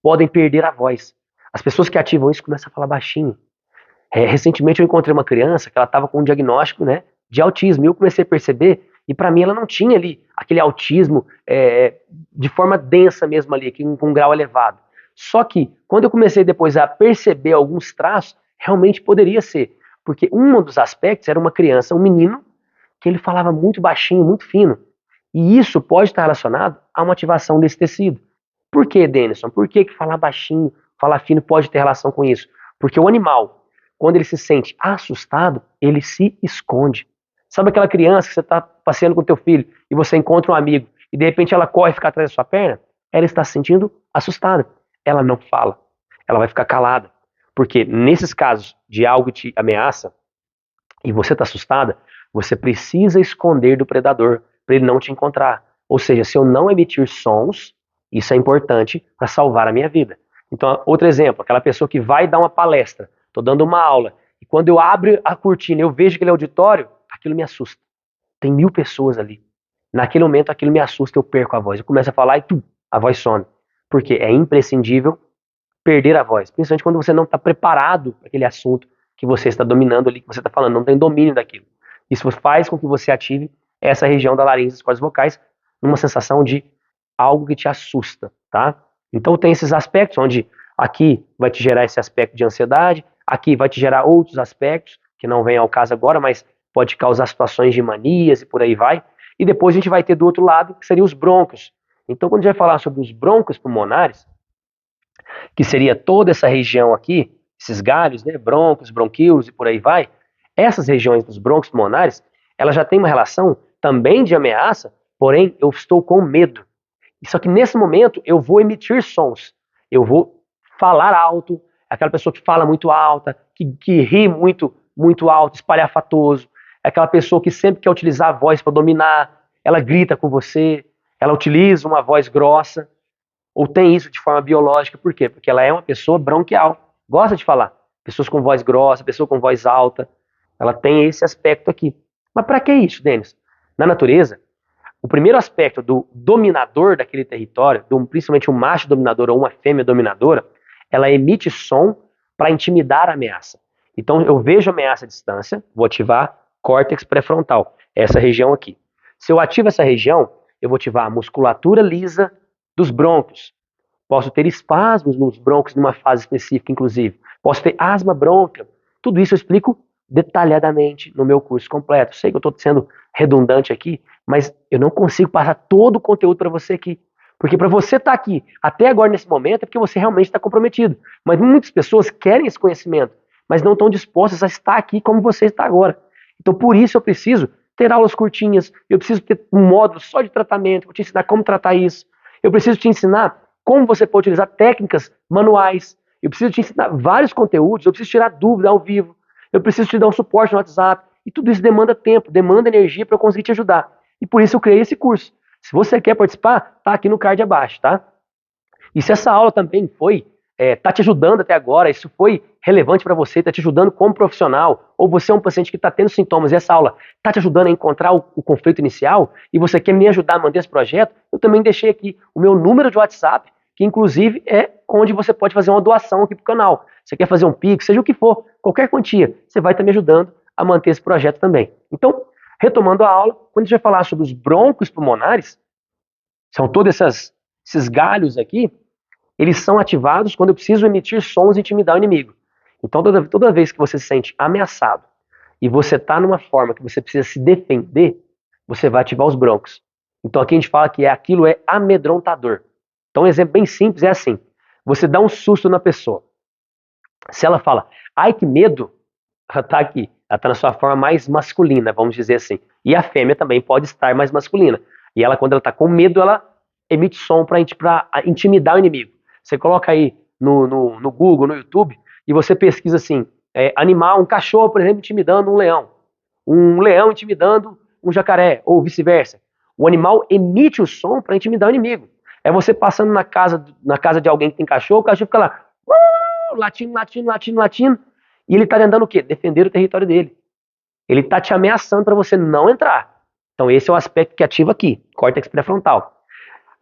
podem perder a voz. As pessoas que ativam isso começam a falar baixinho. Recentemente eu encontrei uma criança que ela estava com um diagnóstico, né, de autismo, e eu comecei a perceber, e para mim ela não tinha ali aquele autismo de forma densa mesmo ali, com um grau elevado. Só que quando eu comecei depois a perceber alguns traços, realmente poderia ser, porque um dos aspectos era uma criança, um menino, que ele falava muito baixinho, muito fino, e isso pode estar relacionado a uma ativação desse tecido. Por que, Denison? Por que falar baixinho, falar fino pode ter relação com isso? Porque o animal, quando ele se sente assustado, ele se esconde. Sabe aquela criança que você está passeando com o teu filho e você encontra um amigo e de repente ela corre e fica atrás da sua perna? Ela está se sentindo assustada. Ela não fala. Ela vai ficar calada. Porque nesses casos de algo te ameaça e você está assustada, você precisa esconder do predador para ele não te encontrar. Ou seja, se eu não emitir sons, isso é importante para salvar a minha vida. Então, outro exemplo, aquela pessoa que vai dar uma palestra, estou dando uma aula, e quando eu abro a cortina e eu vejo aquele auditório, aquilo me assusta. Tem 1000 pessoas ali. Naquele momento, aquilo me assusta, eu perco a voz. Eu começo a falar e a voz some. Porque é imprescindível perder a voz, principalmente quando você não está preparado para aquele assunto que você está dominando ali, que você está falando, não tem domínio daquilo. Isso faz com que você ative essa região da laringe, das cordas vocais, numa sensação de algo que te assusta, tá? Então tem esses aspectos, onde aqui vai te gerar esse aspecto de ansiedade, aqui vai te gerar outros aspectos, que não vem ao caso agora, mas pode causar situações de manias e por aí vai. E depois a gente vai ter do outro lado, que seriam os brônquios. Então quando a gente vai falar sobre os brônquios pulmonares, que seria toda essa região aqui, esses galhos, né, brônquios, bronquíolos e por aí vai, essas regiões dos brônquios pulmonares, ela já tem uma relação também de ameaça, porém eu estou com medo. Só que nesse momento eu vou emitir sons, eu vou falar alto, aquela pessoa que fala muito alta, que ri muito, muito alto, espalhafatoso, é aquela pessoa que sempre quer utilizar a voz para dominar, ela grita com você, ela utiliza uma voz grossa, ou tem isso de forma biológica, por quê? Porque ela é uma pessoa bronquial, gosta de falar. Pessoas com voz grossa, pessoa com voz alta, ela tem esse aspecto aqui. Mas para que isso, Denis? Na natureza, o primeiro aspecto do dominador daquele território, principalmente um macho dominador ou uma fêmea dominadora, ela emite som para intimidar a ameaça. Então eu vejo a ameaça à distância, vou ativar córtex pré-frontal, essa região aqui. Se eu ativo essa região, eu vou ativar a musculatura lisa dos brônquios. Posso ter espasmos nos brônquios numa fase específica, inclusive. Posso ter asma brônquia. Tudo isso eu explico detalhadamente no meu curso completo. Sei que eu estou sendo redundante aqui, mas eu não consigo passar todo o conteúdo para você aqui. Porque para você estar aqui até agora nesse momento é porque você realmente está comprometido. Mas muitas pessoas querem esse conhecimento, mas não estão dispostas a estar aqui como você está agora. Então por isso eu preciso ter aulas curtinhas, eu preciso ter um módulo só de tratamento, vou te ensinar como tratar isso. Eu preciso te ensinar como você pode utilizar técnicas manuais. Eu preciso te ensinar vários conteúdos, eu preciso tirar dúvida ao vivo, eu preciso te dar um suporte no WhatsApp. E tudo isso demanda tempo, demanda energia para eu conseguir te ajudar. E por isso eu criei esse curso. Se você quer participar, tá aqui no card abaixo, tá? E se essa aula também tá te ajudando até agora, isso foi relevante para você, tá te ajudando como profissional, ou você é um paciente que está tendo sintomas e essa aula tá te ajudando a encontrar o conflito inicial e você quer me ajudar a manter esse projeto, eu também deixei aqui o meu número de WhatsApp, que inclusive é onde você pode fazer uma doação aqui pro canal. Você quer fazer um Pix, seja o que for, qualquer quantia, você vai estar me ajudando a manter esse projeto também. Então, retomando a aula, quando a gente vai falar sobre os brônquios pulmonares, são todos esses galhos aqui, eles são ativados quando eu preciso emitir sons e intimidar o inimigo. Então, toda vez que você se sente ameaçado e você está numa forma que você precisa se defender, você vai ativar os brônquios. Então, aqui a gente fala que aquilo é amedrontador. Então, um exemplo bem simples é assim: você dá um susto na pessoa. Se ela fala, ai que medo, ela está aqui, ela está na sua forma mais masculina, vamos dizer assim. E a fêmea também pode estar mais masculina. E ela, quando ela está com medo, ela emite som para intimidar o inimigo. Você coloca aí no Google, no YouTube, e você pesquisa assim, animal, um cachorro, por exemplo, intimidando um leão intimidando um jacaré, ou vice-versa. O animal emite o som para intimidar o inimigo. É você passando na casa de alguém que tem cachorro, o cachorro fica lá, latindo, latindo, latindo, latindo, e ele está tentando o quê? Defender o território dele. Ele está te ameaçando para você não entrar. Então esse é o aspecto que ativa aqui, córtex pré-frontal.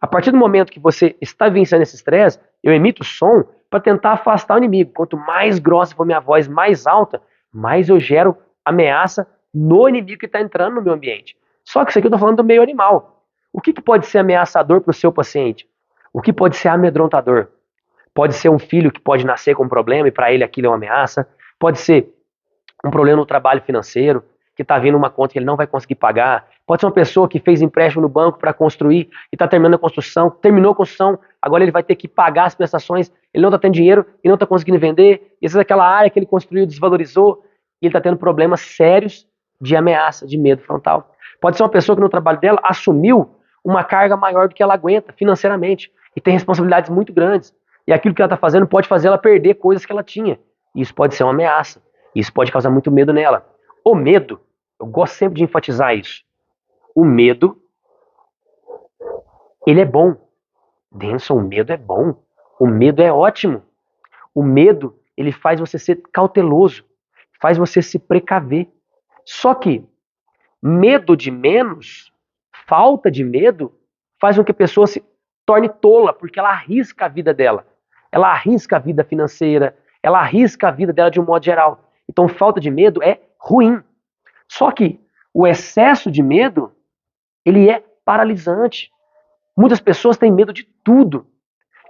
A partir do momento que você está vencendo esse estresse, eu emito som para tentar afastar o inimigo. Quanto mais grossa for minha voz, mais alta, mais eu gero ameaça no inimigo que está entrando no meu ambiente. Só que isso aqui eu estou falando do meio animal. O que pode ser ameaçador para o seu paciente? O que pode ser amedrontador? Pode ser um filho que pode nascer com um problema e para ele aquilo é uma ameaça. Pode ser um problema no trabalho financeiro, que está vindo uma conta que ele não vai conseguir pagar. Pode ser uma pessoa que fez empréstimo no banco para construir e está terminando a construção, terminou a construção, agora ele vai ter que pagar as prestações, ele não está tendo dinheiro e não está conseguindo vender, e às vezes aquela área que ele construiu desvalorizou e ele está tendo problemas sérios de ameaça, de medo frontal. Pode ser uma pessoa que no trabalho dela assumiu uma carga maior do que ela aguenta financeiramente e tem responsabilidades muito grandes. E aquilo que ela está fazendo pode fazer ela perder coisas que ela tinha. Isso pode ser uma ameaça. Isso pode causar muito medo nela. O medo, eu gosto sempre de enfatizar isso. O medo, ele é bom. Denson, o medo é bom. O medo é ótimo. O medo, ele faz você ser cauteloso. Faz você se precaver. Só que medo de menos, falta de medo, faz com que a pessoa se torne tola, porque ela arrisca a vida dela. Ela arrisca a vida financeira, ela arrisca a vida dela de um modo geral. Então, falta de medo é ruim. Só que o excesso de medo, ele é paralisante. Muitas pessoas têm medo de tudo.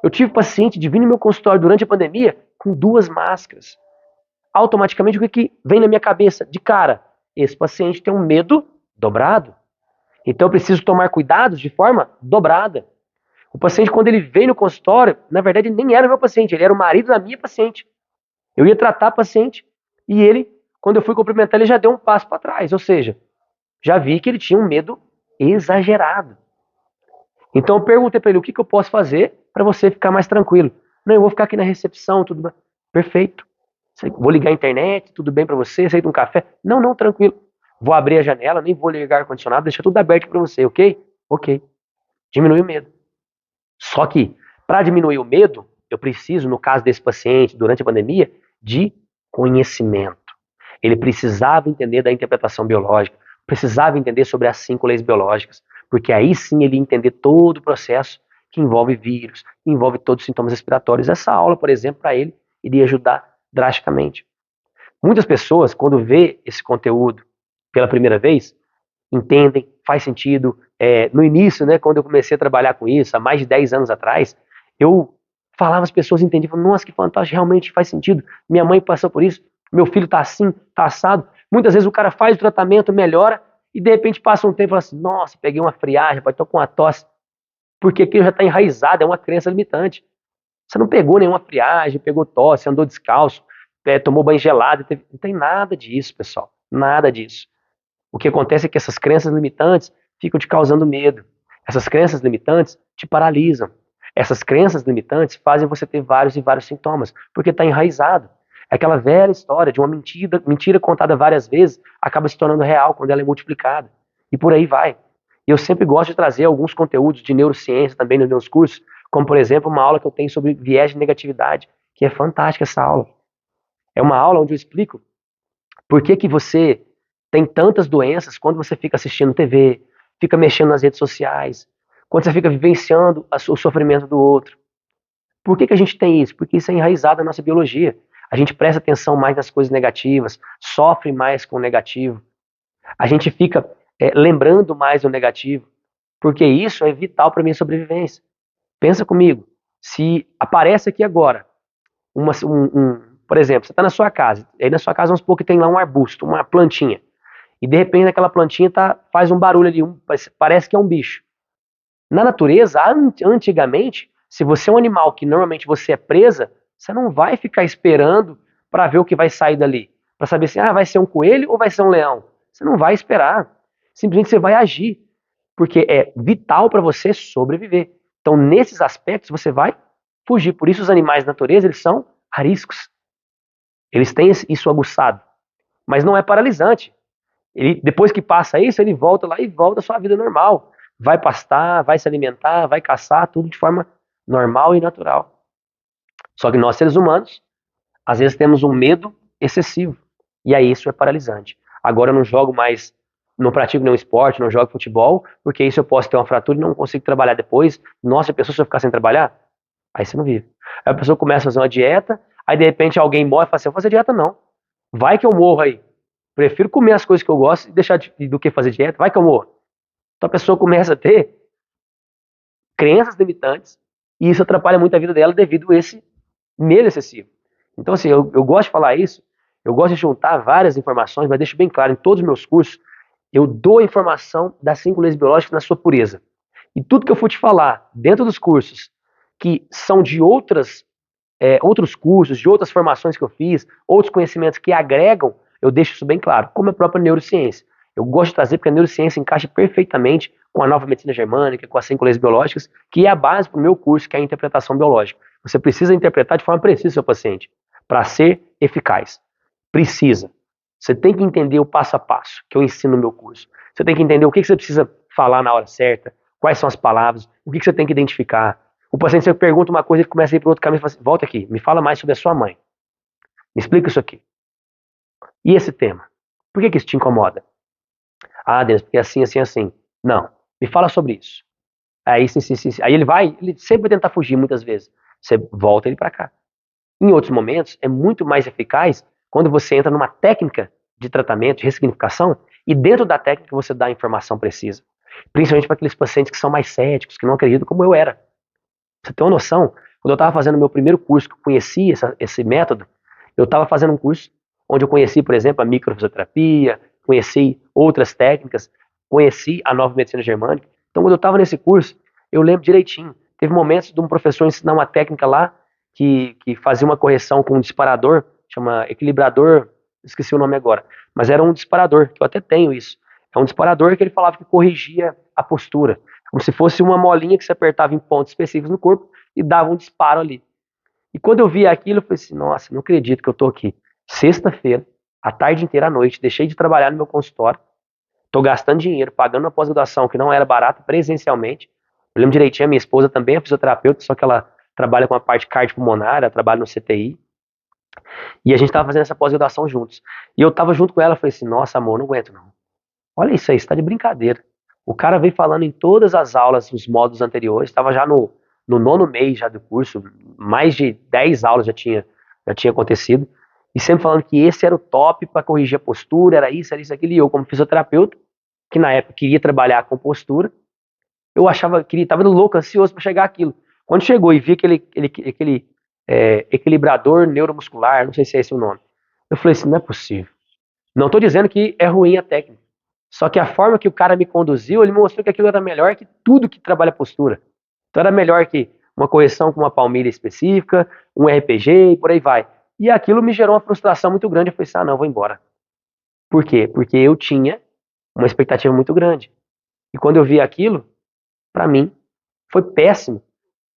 Eu tive paciente de vir no meu consultório durante a pandemia com 2 máscaras. Automaticamente, o que vem na minha cabeça? De cara, esse paciente tem um medo dobrado. Então, eu preciso tomar cuidados de forma dobrada. O paciente, quando ele veio no consultório, na verdade, ele nem era o meu paciente, ele era o marido da minha paciente. Eu ia tratar a paciente e ele, quando eu fui cumprimentar, ele já deu um passo para trás. Ou seja, já vi que ele tinha um medo exagerado. Então eu perguntei para ele, o que eu posso fazer para você ficar mais tranquilo? Não, eu vou ficar aqui na recepção, tudo bem. Perfeito. Vou ligar a internet, tudo bem para você, aceita um café? Não, tranquilo. Vou abrir a janela, nem vou ligar o ar-condicionado, deixa tudo aberto para você, ok? Ok. Diminui o medo. Só que, para diminuir o medo, eu preciso, no caso desse paciente, durante a pandemia, de conhecimento. Ele precisava entender da interpretação biológica, precisava entender sobre as 5 leis biológicas, porque aí sim ele ia entender todo o processo que envolve vírus, que envolve todos os sintomas respiratórios. Essa aula, por exemplo, para ele, iria ajudar drasticamente. Muitas pessoas, quando vê esse conteúdo pela primeira vez, entendem, faz sentido. No início, né, quando eu comecei a trabalhar com isso, há mais de 10 anos atrás, eu falava, as pessoas entendiam, falavam, nossa, que fantástico, realmente faz sentido. Minha mãe passou por isso, meu filho tá assim, tá assado. Muitas vezes o cara faz o tratamento, melhora, e de repente passa um tempo e fala assim, nossa, peguei uma friagem, tô com uma tosse, porque aquilo já está enraizado, é uma crença limitante. Você não pegou nenhuma friagem, pegou tosse, andou descalço, tomou banho gelado, não tem nada disso, pessoal, nada disso. O que acontece é que essas crenças limitantes ficam te causando medo. Essas crenças limitantes te paralisam. Essas crenças limitantes fazem você ter vários e vários sintomas, porque está enraizado. É aquela velha história de uma mentira contada várias vezes acaba se tornando real quando ela é multiplicada. E por aí vai. E eu sempre gosto de trazer alguns conteúdos de neurociência também nos meus cursos, como por exemplo uma aula que eu tenho sobre viés de negatividade, que é fantástica essa aula. É uma aula onde eu explico por que que você tem tantas doenças quando você fica assistindo TV, fica mexendo nas redes sociais, quando você fica vivenciando o sofrimento do outro. Por que que a gente tem isso? Porque isso é enraizado na nossa biologia. A gente presta atenção mais nas coisas negativas, sofre mais com o negativo. A gente fica lembrando mais do negativo, porque isso é vital para a minha sobrevivência. Pensa comigo, se aparece aqui agora, por exemplo, você está na sua casa, aí na sua casa vamos supor que tem lá um arbusto, uma plantinha, e de repente aquela plantinha faz um barulho ali, parece que é um bicho. Na natureza, antigamente, se você é um animal que normalmente você é presa, você não vai ficar esperando para ver o que vai sair dali, para saber se vai ser um coelho ou vai ser um leão. Você não vai esperar, simplesmente você vai agir, porque é vital para você sobreviver. Então, nesses aspectos, você vai fugir. Por isso, os animais da natureza, eles são ariscos. Eles têm isso aguçado, mas não é paralisante. Ele, depois que passa isso, ele volta lá e volta à sua vida normal. Vai pastar, vai se alimentar, vai caçar, tudo de forma normal e natural. Só que nós, seres humanos, às vezes temos um medo excessivo. E aí isso é paralisante. Agora eu não jogo mais, não pratico nenhum esporte, não jogo futebol, porque isso eu posso ter uma fratura e não consigo trabalhar depois. Nossa, a pessoa se eu ficar sem trabalhar, aí você não vive. Aí a pessoa começa a fazer uma dieta, aí de repente alguém morre e fala assim, eu vou fazer dieta não. Vai que eu morro aí. Prefiro comer as coisas que eu gosto e deixar do que fazer dieta. Vai que eu morro. Então a pessoa começa a ter crenças limitantes e isso atrapalha muito a vida dela devido a esse medo excessivo. Então, assim, eu gosto de falar isso, eu gosto de juntar várias informações, mas deixo bem claro, em todos os meus cursos, eu dou a informação das 5 leis biológicas na sua pureza. E tudo que eu for te falar dentro dos cursos, que são de outros cursos, de outras formações que eu fiz, outros conhecimentos que agregam, eu deixo isso bem claro, como a própria neurociência. Eu gosto de trazer porque a neurociência encaixa perfeitamente com a nova medicina germânica, com as 5 leis biológicas, que é a base para o meu curso, que é a interpretação biológica. Você precisa interpretar de forma precisa o seu paciente, para ser eficaz. Precisa. Você tem que entender o passo a passo que eu ensino no meu curso. Você tem que entender o que você precisa falar na hora certa, quais são as palavras, o que você tem que identificar. O paciente, você pergunta uma coisa, ele começa a ir para outro caminho e fala assim, volta aqui, me fala mais sobre a sua mãe. Me explica isso aqui. E esse tema? Por que isso te incomoda? Ah, Deus, porque é assim, assim, assim. Não, me fala sobre isso. Aí, sim, sim, sim, sim. Aí ele sempre vai tentar fugir muitas vezes. Você volta ele para cá. Em outros momentos, é muito mais eficaz quando você entra numa técnica de tratamento, de ressignificação, e dentro da técnica você dá a informação precisa. Principalmente para aqueles pacientes que são mais céticos, que não acreditam como eu era. Pra você ter uma noção, quando eu estava fazendo meu primeiro curso, que eu conheci esse método, eu estava fazendo um curso onde eu conheci, por exemplo, a microfisioterapia, conheci outras técnicas, conheci a nova medicina germânica. Então, quando eu estava nesse curso, eu lembro direitinho. Teve momentos de um professor ensinar uma técnica lá que fazia uma correção com um disparador, chama equilibrador, esqueci o nome agora, mas era um disparador, que eu até tenho isso. É um disparador que ele falava que corrigia a postura, como se fosse uma molinha que você apertava em pontos específicos no corpo e dava um disparo ali. E quando eu vi aquilo, eu falei assim, nossa, não acredito que eu tô aqui. Sexta-feira, a tarde inteira, à noite, deixei de trabalhar no meu consultório, Tô gastando dinheiro, pagando uma pós-graduação que não era barata presencialmente. Eu lembro direitinho, a minha esposa também é fisioterapeuta, só que ela trabalha com a parte cardiopulmonar, ela trabalha no CTI, e a gente tava fazendo essa pós-graduação juntos. E eu tava junto com ela, falei assim, nossa, amor, não aguento não. Olha isso aí, você tá de brincadeira. O cara veio falando em todas as aulas, nos módulos anteriores, estava já no nono mês já do curso, mais de 10 aulas já tinha acontecido, e sempre falando que esse era o top para corrigir a postura, era isso, aquilo, e eu como fisioterapeuta, que na época queria trabalhar com postura, eu achava, tava louco, ansioso para chegar aquilo. Quando chegou e vi aquele equilibrador neuromuscular, não sei se é esse o nome, eu falei assim, não é possível. Não estou dizendo que é ruim a técnica, só que a forma que o cara me conduziu, ele mostrou que aquilo era melhor que tudo que trabalha postura. Então era melhor que uma correção com uma palmilha específica, um RPG e por aí vai. E aquilo me gerou uma frustração muito grande. Eu falei assim, ah, não, vou embora. Por quê? Porque eu tinha uma expectativa muito grande. E quando eu vi aquilo, para mim, foi péssimo.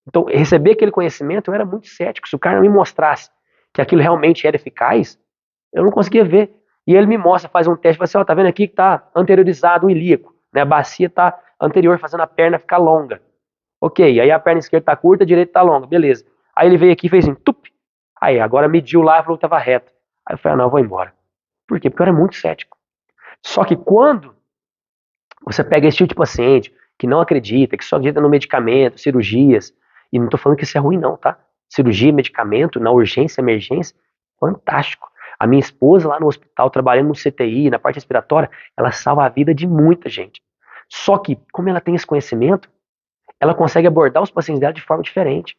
Então, receber aquele conhecimento, eu era muito cético. Se o cara não me mostrasse que aquilo realmente era eficaz, eu não conseguia ver. E ele me mostra, faz um teste, fala assim, ó, tá vendo aqui que tá anteriorizado o ilíaco, né? A bacia tá anterior, fazendo a perna ficar longa. Ok, aí a perna esquerda tá curta, a direita tá longa, beleza. Aí ele veio aqui e fez assim, tup. Aí agora mediu lá e falou que tava reto. Aí eu falei, ah, não, eu vou embora. Por quê? Porque eu era muito cético. Só que quando você pega esse tipo de paciente que não acredita, que só acredita no medicamento, cirurgias, e não tô falando que isso é ruim não, tá? Cirurgia, medicamento, na urgência, emergência, fantástico. A minha esposa lá no hospital, trabalhando no CTI, na parte respiratória, ela salva a vida de muita gente. Só que, como ela tem esse conhecimento, ela consegue abordar os pacientes dela de forma diferente.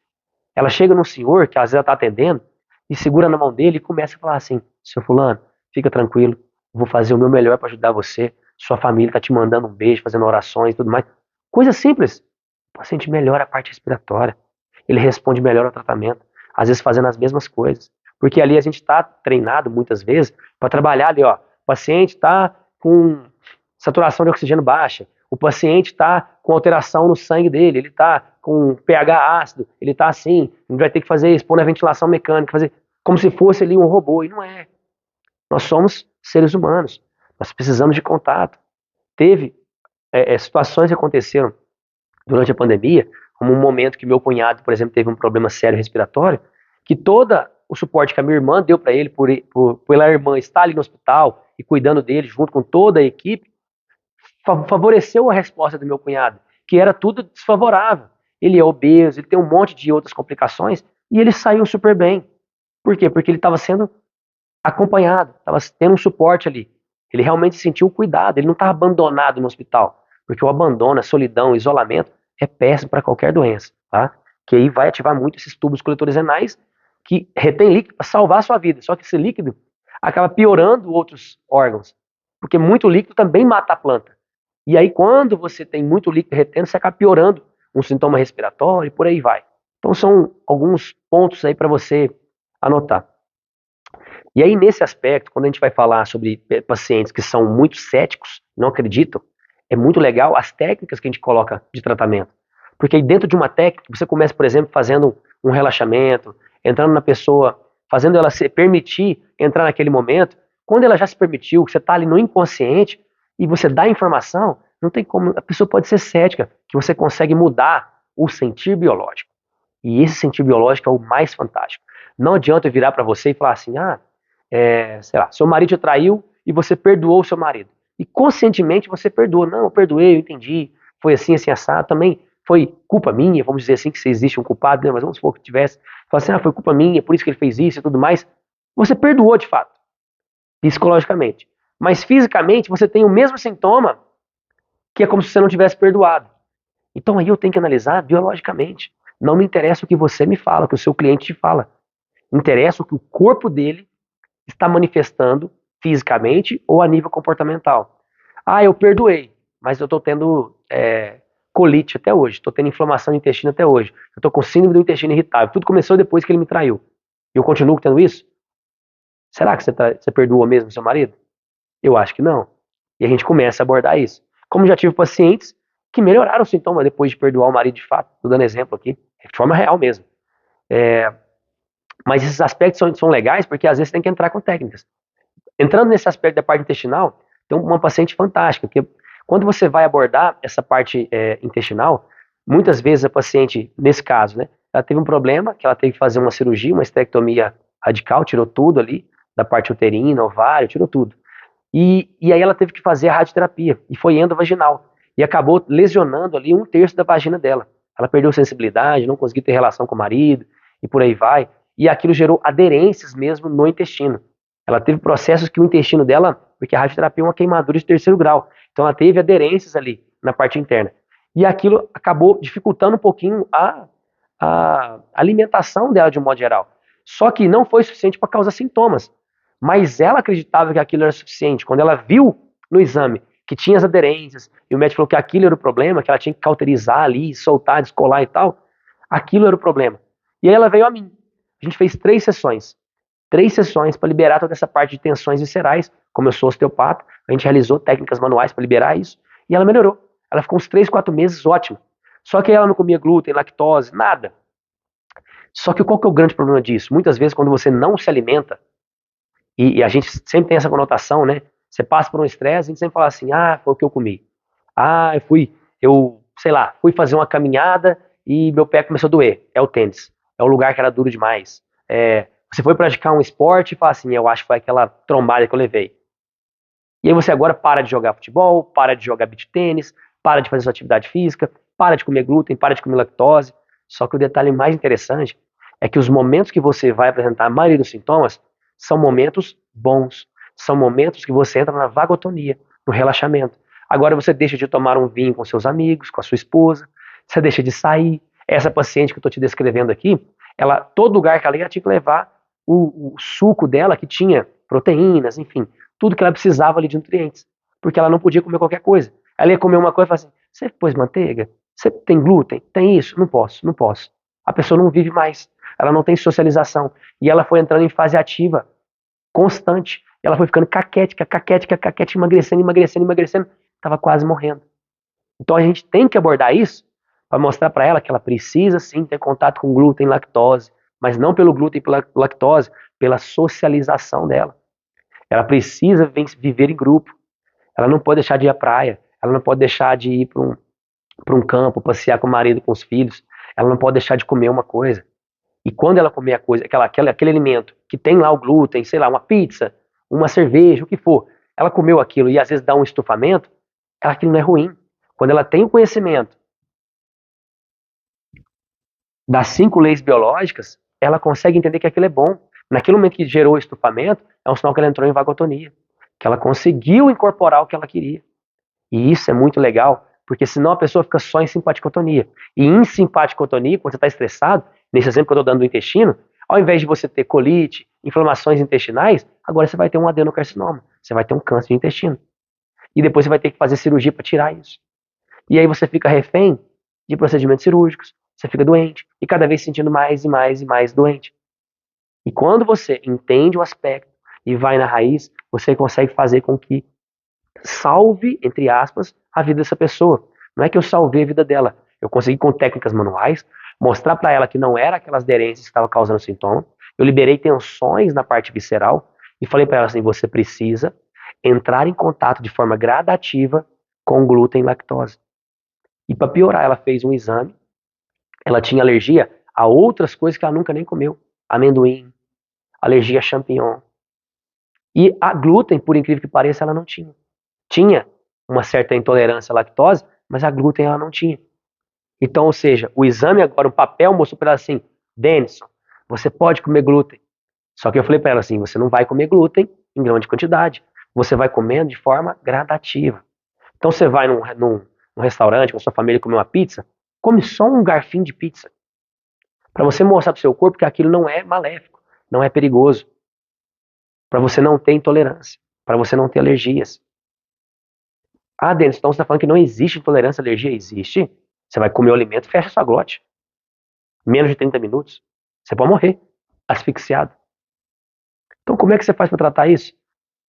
Ela chega num senhor, que às vezes ela está atendendo, e segura na mão dele e começa a falar assim, seu fulano, fica tranquilo, vou fazer o meu melhor para ajudar você, sua família está te mandando um beijo, fazendo orações e tudo mais. Coisa simples. O paciente melhora a parte respiratória, ele responde melhor ao tratamento, às vezes fazendo as mesmas coisas. Porque ali a gente está treinado muitas vezes para trabalhar ali, ó, o paciente está com saturação de oxigênio baixa, o paciente está com alteração no sangue dele, ele está com pH ácido, ele está assim, ele vai ter que fazer, expor na ventilação mecânica, fazer como se fosse ali um robô, e não é. Nós somos seres humanos, nós precisamos de contato. Teve situações que aconteceram durante a pandemia, como um momento que meu cunhado, por exemplo, teve um problema sério respiratório, que todo o suporte que a minha irmã deu para ele, pela irmã estar ali no hospital e cuidando dele, junto com toda a equipe, favoreceu a resposta do meu cunhado, que era tudo desfavorável. Ele é obeso, ele tem um monte de outras complicações, e ele saiu super bem. Por quê? Porque ele estava sendo acompanhado, estava tendo um suporte ali. Ele realmente sentiu o cuidado, ele não estava abandonado no hospital. Porque o abandono, a solidão, o isolamento é péssimo para qualquer doença, tá? Que aí vai ativar muito esses tubos coletores renais que retém líquido para salvar a sua vida. Só que esse líquido acaba piorando outros órgãos. Porque muito líquido também mata a planta. E aí, quando você tem muito líquido retendo, você acaba piorando um sintoma respiratório e por aí vai. Então, são alguns pontos aí para você anotar. E aí, nesse aspecto, quando a gente vai falar sobre pacientes que são muito céticos, não acreditam, é muito legal as técnicas que a gente coloca de tratamento. Porque aí dentro de uma técnica, você começa, por exemplo, fazendo um relaxamento, entrando na pessoa, fazendo ela se permitir entrar naquele momento. Quando ela já se permitiu, que você está ali no inconsciente, e você dá informação, não tem como, a pessoa pode ser cética, que você consegue mudar o sentir biológico. E esse sentir biológico é o mais fantástico. Não adianta eu virar para você e falar assim, sei lá, seu marido te traiu e você perdoou o seu marido. E conscientemente você perdoa. Não, eu perdoei, eu entendi, foi assim, assim, assado. Também foi culpa minha, vamos dizer assim, que se existe um culpado, né? Mas vamos supor que tivesse. Fala assim, foi culpa minha, por isso que ele fez isso e tudo mais. Você perdoou de fato, psicologicamente. Mas fisicamente você tem o mesmo sintoma que é como se você não tivesse perdoado. Então aí eu tenho que analisar biologicamente. Não me interessa o que você me fala, o que o seu cliente te fala. Interessa o que o corpo dele está manifestando fisicamente ou a nível comportamental. Ah, eu perdoei, mas eu estou tendo colite até hoje, estou tendo inflamação no intestino até hoje, eu estou com síndrome do intestino irritável. Tudo começou depois que ele me traiu. E eu continuo tendo isso? Será que você perdoou mesmo seu marido? Eu acho que não. E a gente começa a abordar isso. Como já tive pacientes que melhoraram o sintoma depois de perdoar o marido de fato. Estou dando exemplo aqui, de forma real mesmo. Mas esses aspectos são legais porque às vezes tem que entrar com técnicas. Entrando nesse aspecto da parte intestinal, tem uma paciente fantástica, porque quando você vai abordar essa parte intestinal, muitas vezes a paciente, nesse caso, né, ela teve um problema, que ela teve que fazer uma cirurgia, uma esterectomia radical, tirou tudo ali, da parte uterina, ovário, tirou tudo. E aí ela teve que fazer a radioterapia, e foi endovaginal, e acabou lesionando ali 1/3 da vagina dela. Ela perdeu sensibilidade, não conseguiu ter relação com o marido, e por aí vai, e aquilo gerou aderências mesmo no intestino. Ela teve processos que o intestino dela, porque a radioterapia é uma queimadura de 3º grau, então ela teve aderências ali na parte interna. E aquilo acabou dificultando um pouquinho a alimentação dela de um modo geral. Só que não foi suficiente para causar sintomas. Mas ela acreditava que aquilo era suficiente. Quando ela viu no exame que tinha as aderências, e o médico falou que aquilo era o problema, que ela tinha que cauterizar ali, soltar, descolar e tal, aquilo era o problema. E aí ela veio a mim. A gente fez 3 sessões. 3 sessões para liberar toda essa parte de tensões viscerais. Como eu sou osteopata, a gente realizou técnicas manuais para liberar isso. E ela melhorou. Ela ficou uns 3, 4 meses ótima. Só que ela não comia glúten, lactose, nada. Só que qual que é o grande problema disso? Muitas vezes quando você não se alimenta, e a gente sempre tem essa conotação, né? Você passa por um estresse, a gente sempre fala assim, ah, foi o que eu comi. Ah, sei lá, fui fazer uma caminhada e meu pé começou a doer. É o tênis. É o lugar que era duro demais. Você foi praticar um esporte e fala assim, eu acho que foi aquela trombada que eu levei. E aí você agora para de jogar futebol, para de jogar beach tênis, para de fazer sua atividade física, para de comer glúten, para de comer lactose. Só que o detalhe mais interessante é que os momentos que você vai apresentar a maioria dos sintomas são momentos bons. São momentos que você entra na vagotonia, no relaxamento. Agora você deixa de tomar um vinho com seus amigos, com a sua esposa, você deixa de sair. Essa paciente que eu estou te descrevendo aqui, todo lugar que ela ia tinha que levar o suco dela que tinha proteínas, enfim, tudo que ela precisava ali de nutrientes, porque ela não podia comer qualquer coisa. Ela ia comer uma coisa e falava assim, você pôs manteiga? Você tem glúten? Tem isso? Não posso, não posso. A pessoa não vive mais, ela não tem socialização, e ela foi entrando em fase ativa, constante, e ela foi ficando caquética, caquética, caquética, emagrecendo, emagrecendo, emagrecendo, estava quase morrendo. Então a gente tem que abordar isso para mostrar para ela que ela precisa sim ter contato com glúten e lactose, mas não pelo glúten e pela lactose, pela socialização dela. Ela precisa viver em grupo. Ela não pode deixar de ir à praia. Ela não pode deixar de ir para um campo, passear com o marido, com os filhos. Ela não pode deixar de comer uma coisa. E quando ela comer a coisa, aquele alimento que tem lá o glúten, sei lá, uma pizza, uma cerveja, o que for, ela comeu aquilo e às vezes dá um estufamento, aquilo não é ruim. Quando ela tem o conhecimento das 5 leis biológicas, ela consegue entender que aquilo é bom. Naquele momento que gerou o estufamento, é um sinal que ela entrou em vagotonia, que ela conseguiu incorporar o que ela queria. E isso é muito legal, porque senão a pessoa fica só em simpaticotonia. E em simpaticotonia, quando você está estressado, nesse exemplo que eu estou dando do intestino, ao invés de você ter colite, inflamações intestinais, agora você vai ter um adenocarcinoma, você vai ter um câncer de intestino. E depois você vai ter que fazer cirurgia para tirar isso. E aí você fica refém de procedimentos cirúrgicos, você fica doente, e cada vez se sentindo mais e mais e mais doente. E quando você entende o aspecto e vai na raiz, você consegue fazer com que salve, entre aspas, a vida dessa pessoa. Não é que eu salvei a vida dela, eu consegui com técnicas manuais mostrar para ela que não era aquelas aderências que estavam causando sintoma, eu liberei tensões na parte visceral e falei para ela assim, você precisa entrar em contato de forma gradativa com glúten e lactose. E para piorar, ela fez um exame, ela tinha alergia a outras coisas que ela nunca nem comeu, amendoim, alergia a champignon. E a glúten, por incrível que pareça, ela não tinha. Tinha uma certa intolerância à lactose, mas a glúten ela não tinha. Então, ou seja, o exame agora, o papel mostrou para ela assim, Denison, você pode comer glúten. Só que eu falei para ela assim, você não vai comer glúten em grande quantidade. Você vai comendo de forma gradativa. Então você vai num restaurante com a sua família comer uma pizza, come só um garfinho de pizza. Para você mostrar para o seu corpo que aquilo não é maléfico, não é perigoso. Para você não ter intolerância, para você não ter alergias. Ah, Denis, então você está falando que não existe intolerância à alergia? Existe. Você vai comer o alimento, fecha sua glote. Menos de 30 minutos. Você pode morrer, asfixiado. Então como é que você faz para tratar isso?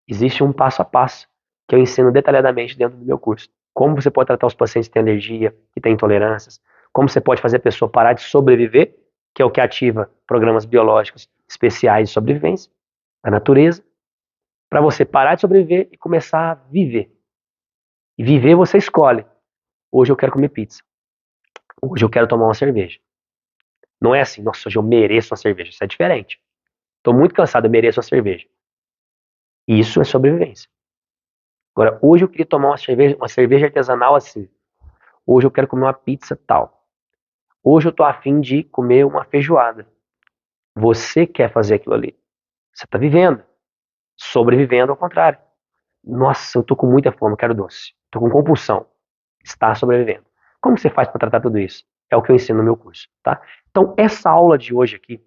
Existe um passo a passo, que eu ensino detalhadamente dentro do meu curso. Como você pode tratar os pacientes que têm alergia, que têm intolerâncias. Como você pode fazer a pessoa parar de sobreviver, que é o que ativa programas biológicos especiais de sobrevivência da natureza. para você parar de sobreviver e começar a viver. E viver você escolhe. Hoje eu quero comer pizza. Hoje eu quero tomar uma cerveja. Não é assim, nossa, hoje eu mereço uma cerveja. Isso é diferente. Tô muito cansado, eu mereço uma cerveja. Isso é sobrevivência. Agora, hoje eu queria tomar uma cerveja artesanal assim. Hoje eu quero comer uma pizza tal. Hoje eu tô afim de comer uma feijoada. Você quer fazer aquilo ali. Você tá vivendo. Sobrevivendo ao contrário. Nossa, eu tô com muita fome, eu quero doce. Tô com compulsão. Está sobrevivendo. Como você faz para tratar tudo isso? É o que eu ensino no meu curso, tá? Então, essa aula de hoje aqui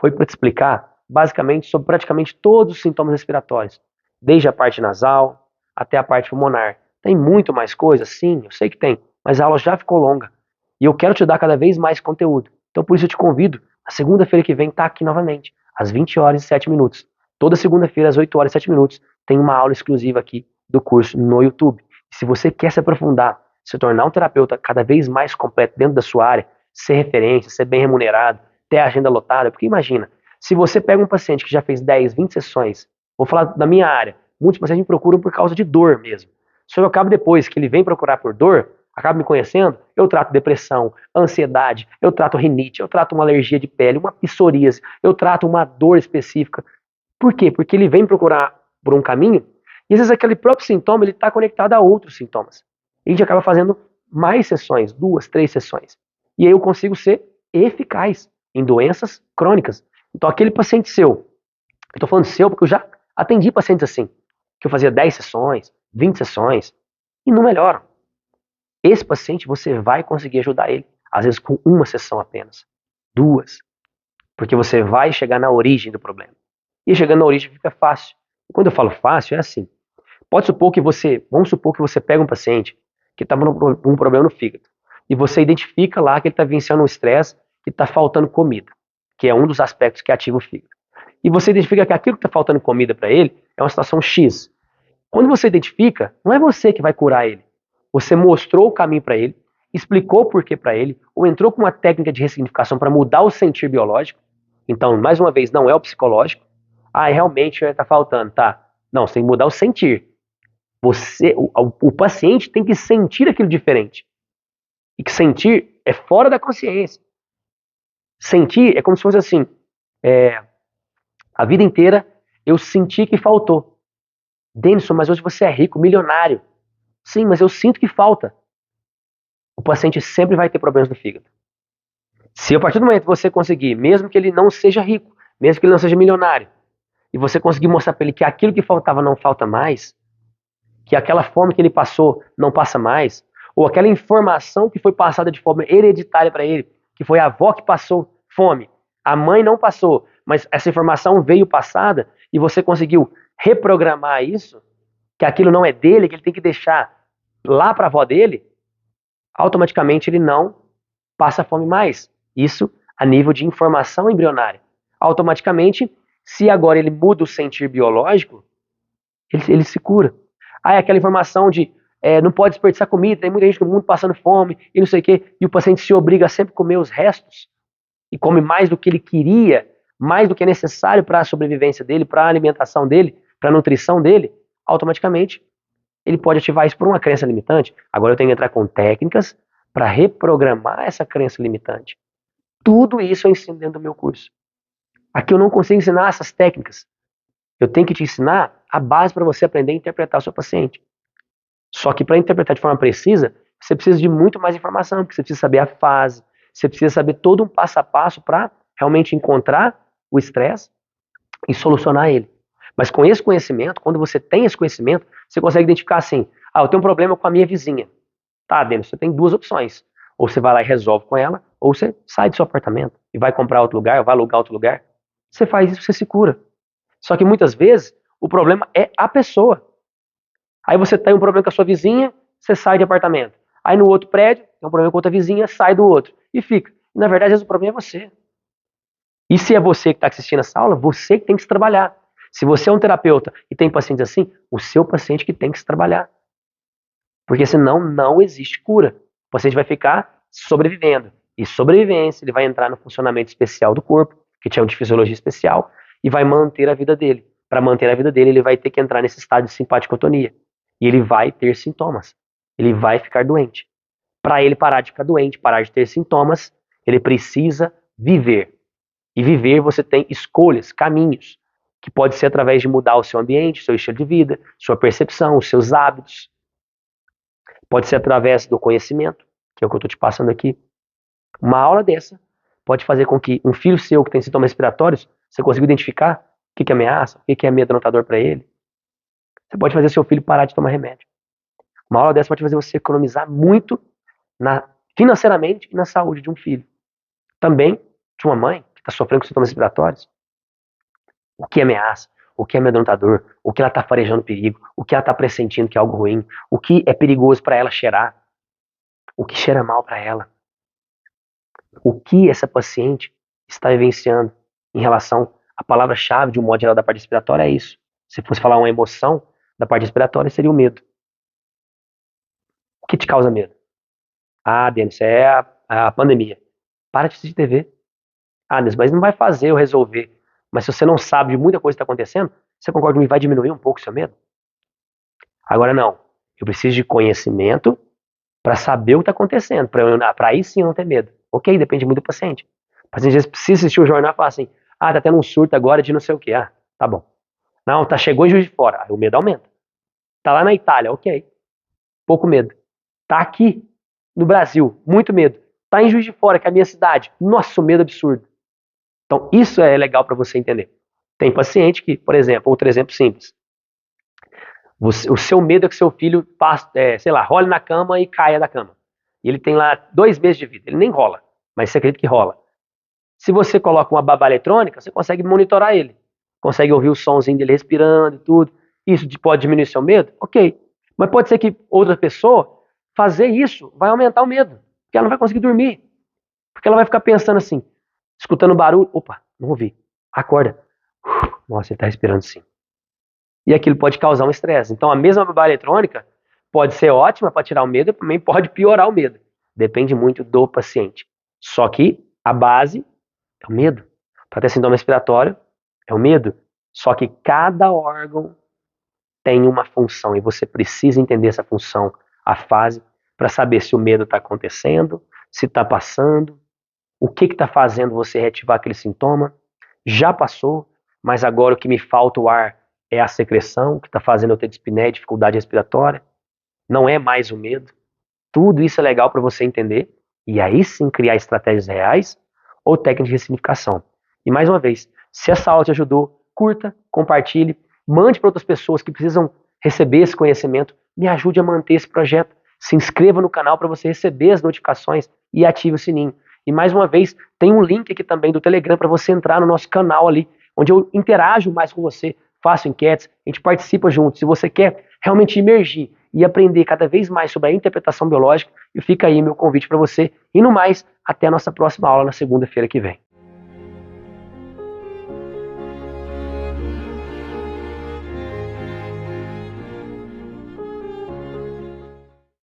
foi para te explicar basicamente sobre praticamente todos os sintomas respiratórios, desde a parte nasal até a parte pulmonar. Tem muito mais coisa? Sim, eu sei que tem, mas a aula já ficou longa e eu quero te dar cada vez mais conteúdo. Então, por isso eu te convido, na segunda-feira que vem, tá aqui novamente, às 20 horas e 7 minutos. Toda segunda-feira, às 8 horas e 7 minutos, tem uma aula exclusiva aqui do curso no YouTube. Se você quer se aprofundar, se tornar um terapeuta cada vez mais completo dentro da sua área, ser referência, ser bem remunerado, ter a agenda lotada, porque imagina, se você pega um paciente que já fez 10, 20 sessões, vou falar da minha área, muitos pacientes me procuram por causa de dor mesmo. Só que eu acabo depois que ele vem procurar por dor, acaba me conhecendo, eu trato depressão, ansiedade, eu trato rinite, eu trato uma alergia de pele, uma psoríase, eu trato uma dor específica. Por quê? Porque ele vem procurar por um caminho e às vezes aquele próprio sintoma ele está conectado a outros sintomas. E a gente acaba fazendo mais sessões, 2, 3 sessões. E aí eu consigo ser eficaz em doenças crônicas. Então aquele paciente seu, eu estou falando seu porque eu já atendi pacientes assim, que eu fazia 10 sessões, 20 sessões, e não melhoram. Esse paciente você vai conseguir ajudar ele, às vezes com uma sessão apenas, 2, porque você vai chegar na origem do problema. E chegando na origem fica fácil. E quando eu falo fácil, é assim. Vamos supor que você pega um paciente que estava com um problema no fígado, e você identifica lá que ele está vivenciando um estresse e está faltando comida, que é um dos aspectos que ativa o fígado. E você identifica que aquilo que está faltando comida para ele é uma situação X. Quando você identifica, não é você que vai curar ele. Você mostrou o caminho para ele, explicou o porquê para ele, ou entrou com uma técnica de ressignificação para mudar o sentir biológico. Então, mais uma vez, não é o psicológico. Ah, realmente está faltando, tá? Não, você tem que mudar o sentir. O paciente tem que sentir aquilo diferente. E que sentir é fora da consciência. Sentir é como se fosse assim, a vida inteira eu senti que faltou. Denison, mas hoje você é rico, milionário. Sim, mas eu sinto que falta. O paciente sempre vai ter problemas no fígado. Se a partir do momento que você conseguir, mesmo que ele não seja rico, mesmo que ele não seja milionário, e você conseguir mostrar para ele que aquilo que faltava não falta mais, que aquela fome que ele passou não passa mais, ou aquela informação que foi passada de forma hereditária para ele, que foi a avó que passou fome, a mãe não passou, mas essa informação veio passada e você conseguiu reprogramar isso, que aquilo não é dele, que ele tem que deixar lá para a avó dele, automaticamente ele não passa fome mais. Isso a nível de informação embrionária. Automaticamente, se agora ele muda o sentir biológico, ele se cura. Aí aquela informação de não pode desperdiçar comida, tem muita gente no mundo passando fome e não sei o quê, e o paciente se obriga a sempre comer os restos e come mais do que ele queria, mais do que é necessário para a sobrevivência dele, para a alimentação dele, para a nutrição dele, automaticamente ele pode ativar isso por uma crença limitante. Agora eu tenho que entrar com técnicas para reprogramar essa crença limitante. Tudo isso eu ensino dentro do meu curso. Aqui eu não consigo ensinar essas técnicas. Eu tenho que te ensinar a base para você aprender a interpretar o seu paciente. Só que para interpretar de forma precisa, você precisa de muito mais informação, porque você precisa saber a fase, você precisa saber todo um passo a passo para realmente encontrar o estresse e solucionar ele. Mas com esse conhecimento, quando você tem esse conhecimento, você consegue identificar assim, eu tenho um problema com a minha vizinha. Tá, Denis, você tem 2 opções. Ou você vai lá e resolve com ela, ou você sai do seu apartamento e vai comprar outro lugar, ou vai alugar outro lugar. Você faz isso, você se cura. Só que muitas vezes, o problema é a pessoa. Aí você tem um problema com a sua vizinha, você sai de apartamento. Aí no outro prédio, tem um problema com outra vizinha, sai do outro. E fica. E, na verdade, às vezes o problema é você. E se é você que está assistindo essa aula, você que tem que se trabalhar. Se você é um terapeuta e tem pacientes assim, o seu paciente que tem que se trabalhar. Porque senão não existe cura. O paciente vai ficar sobrevivendo. E sobrevivência, ele vai entrar no funcionamento especial do corpo, que chama de fisiologia especial, e vai manter a vida dele. para manter a vida dele, ele vai ter que entrar nesse estado de simpaticotonia. E ele vai ter sintomas. Ele vai ficar doente. Para ele parar de ficar doente, parar de ter sintomas, ele precisa viver. E viver você tem escolhas, caminhos, que pode ser através de mudar o seu ambiente, seu estilo de vida, sua percepção, os seus hábitos. Pode ser através do conhecimento, que é o que eu estou te passando aqui. Uma aula dessa pode fazer com que um filho seu que tem sintomas respiratórios, você consiga identificar o que é ameaça, o que é amedrontador para ele. Você pode fazer seu filho parar de tomar remédio. Uma aula dessa pode fazer você economizar muito financeiramente e na saúde de um filho. Também de uma mãe que está sofrendo com sintomas respiratórios. O que é ameaça, o que é amedrontador, o que ela está farejando perigo, o que ela está pressentindo que é algo ruim, o que é perigoso para ela cheirar, o que cheira mal para ela. O que essa paciente está vivenciando em relação à palavra-chave de um modo geral da parte respiratória é isso. Se fosse falar uma emoção da parte respiratória, seria o medo. O que te causa medo? Ah, Denis, é a pandemia. Para de assistir TV. Ah, Denis, mas não vai fazer eu resolver. Mas se você não sabe de muita coisa que está acontecendo, você concorda comigo? Vai diminuir um pouco o seu medo? Agora não. Eu preciso de conhecimento para saber o que está acontecendo, para aí sim eu não ter medo. Ok, depende muito do paciente. O paciente às vezes precisa assistir o jornal e falar assim, ah, tá tendo um surto agora de não sei o que. Ah, tá bom. Não, chegou em Juiz de Fora. Aí o medo aumenta. Tá lá na Itália, ok. Pouco medo. Tá aqui no Brasil, muito medo. Tá em Juiz de Fora, que é a minha cidade. Nossa, o medo absurdo. Então, isso é legal para você entender. Tem paciente que, por exemplo, outro exemplo simples. O seu medo é que seu filho, sei lá, role na cama e caia da cama. E ele tem lá 2 meses de vida. Ele nem rola, mas você acredita que rola. Se você coloca uma babá eletrônica, você consegue monitorar ele. Consegue ouvir o somzinho dele respirando e tudo. Isso pode diminuir seu medo? Ok. Mas pode ser que outra pessoa fazer isso vai aumentar o medo. Porque ela não vai conseguir dormir. Porque ela vai ficar pensando assim, escutando barulho. Opa, não ouvi. Acorda. Nossa, ele está respirando sim. E aquilo pode causar um estresse. Então a mesma babá eletrônica pode ser ótima para tirar o medo, também pode piorar o medo. Depende muito do paciente. Só que a base é o medo. Para ter sintoma respiratório, é o medo. Só que cada órgão tem uma função e você precisa entender essa função, a fase, para saber se o medo está acontecendo, se está passando, o que está fazendo você reativar aquele sintoma. Já passou, mas agora o que me falta o ar é a secreção, que está fazendo eu ter dispneia, dificuldade respiratória. Não é mais o medo. Tudo isso é legal para você entender e aí sim criar estratégias reais ou técnicas de ressignificação. E mais uma vez, se essa aula te ajudou, curta, compartilhe, mande para outras pessoas que precisam receber esse conhecimento, me ajude a manter esse projeto. Se inscreva no canal para você receber as notificações e ative o sininho. E mais uma vez, tem um link aqui também do Telegram para você entrar no nosso canal ali, onde eu interajo mais com você, faço enquetes, a gente participa junto. Se você quer realmente imergir e aprender cada vez mais sobre a interpretação biológica, fica aí meu convite para você. E no mais, até a nossa próxima aula na segunda-feira que vem.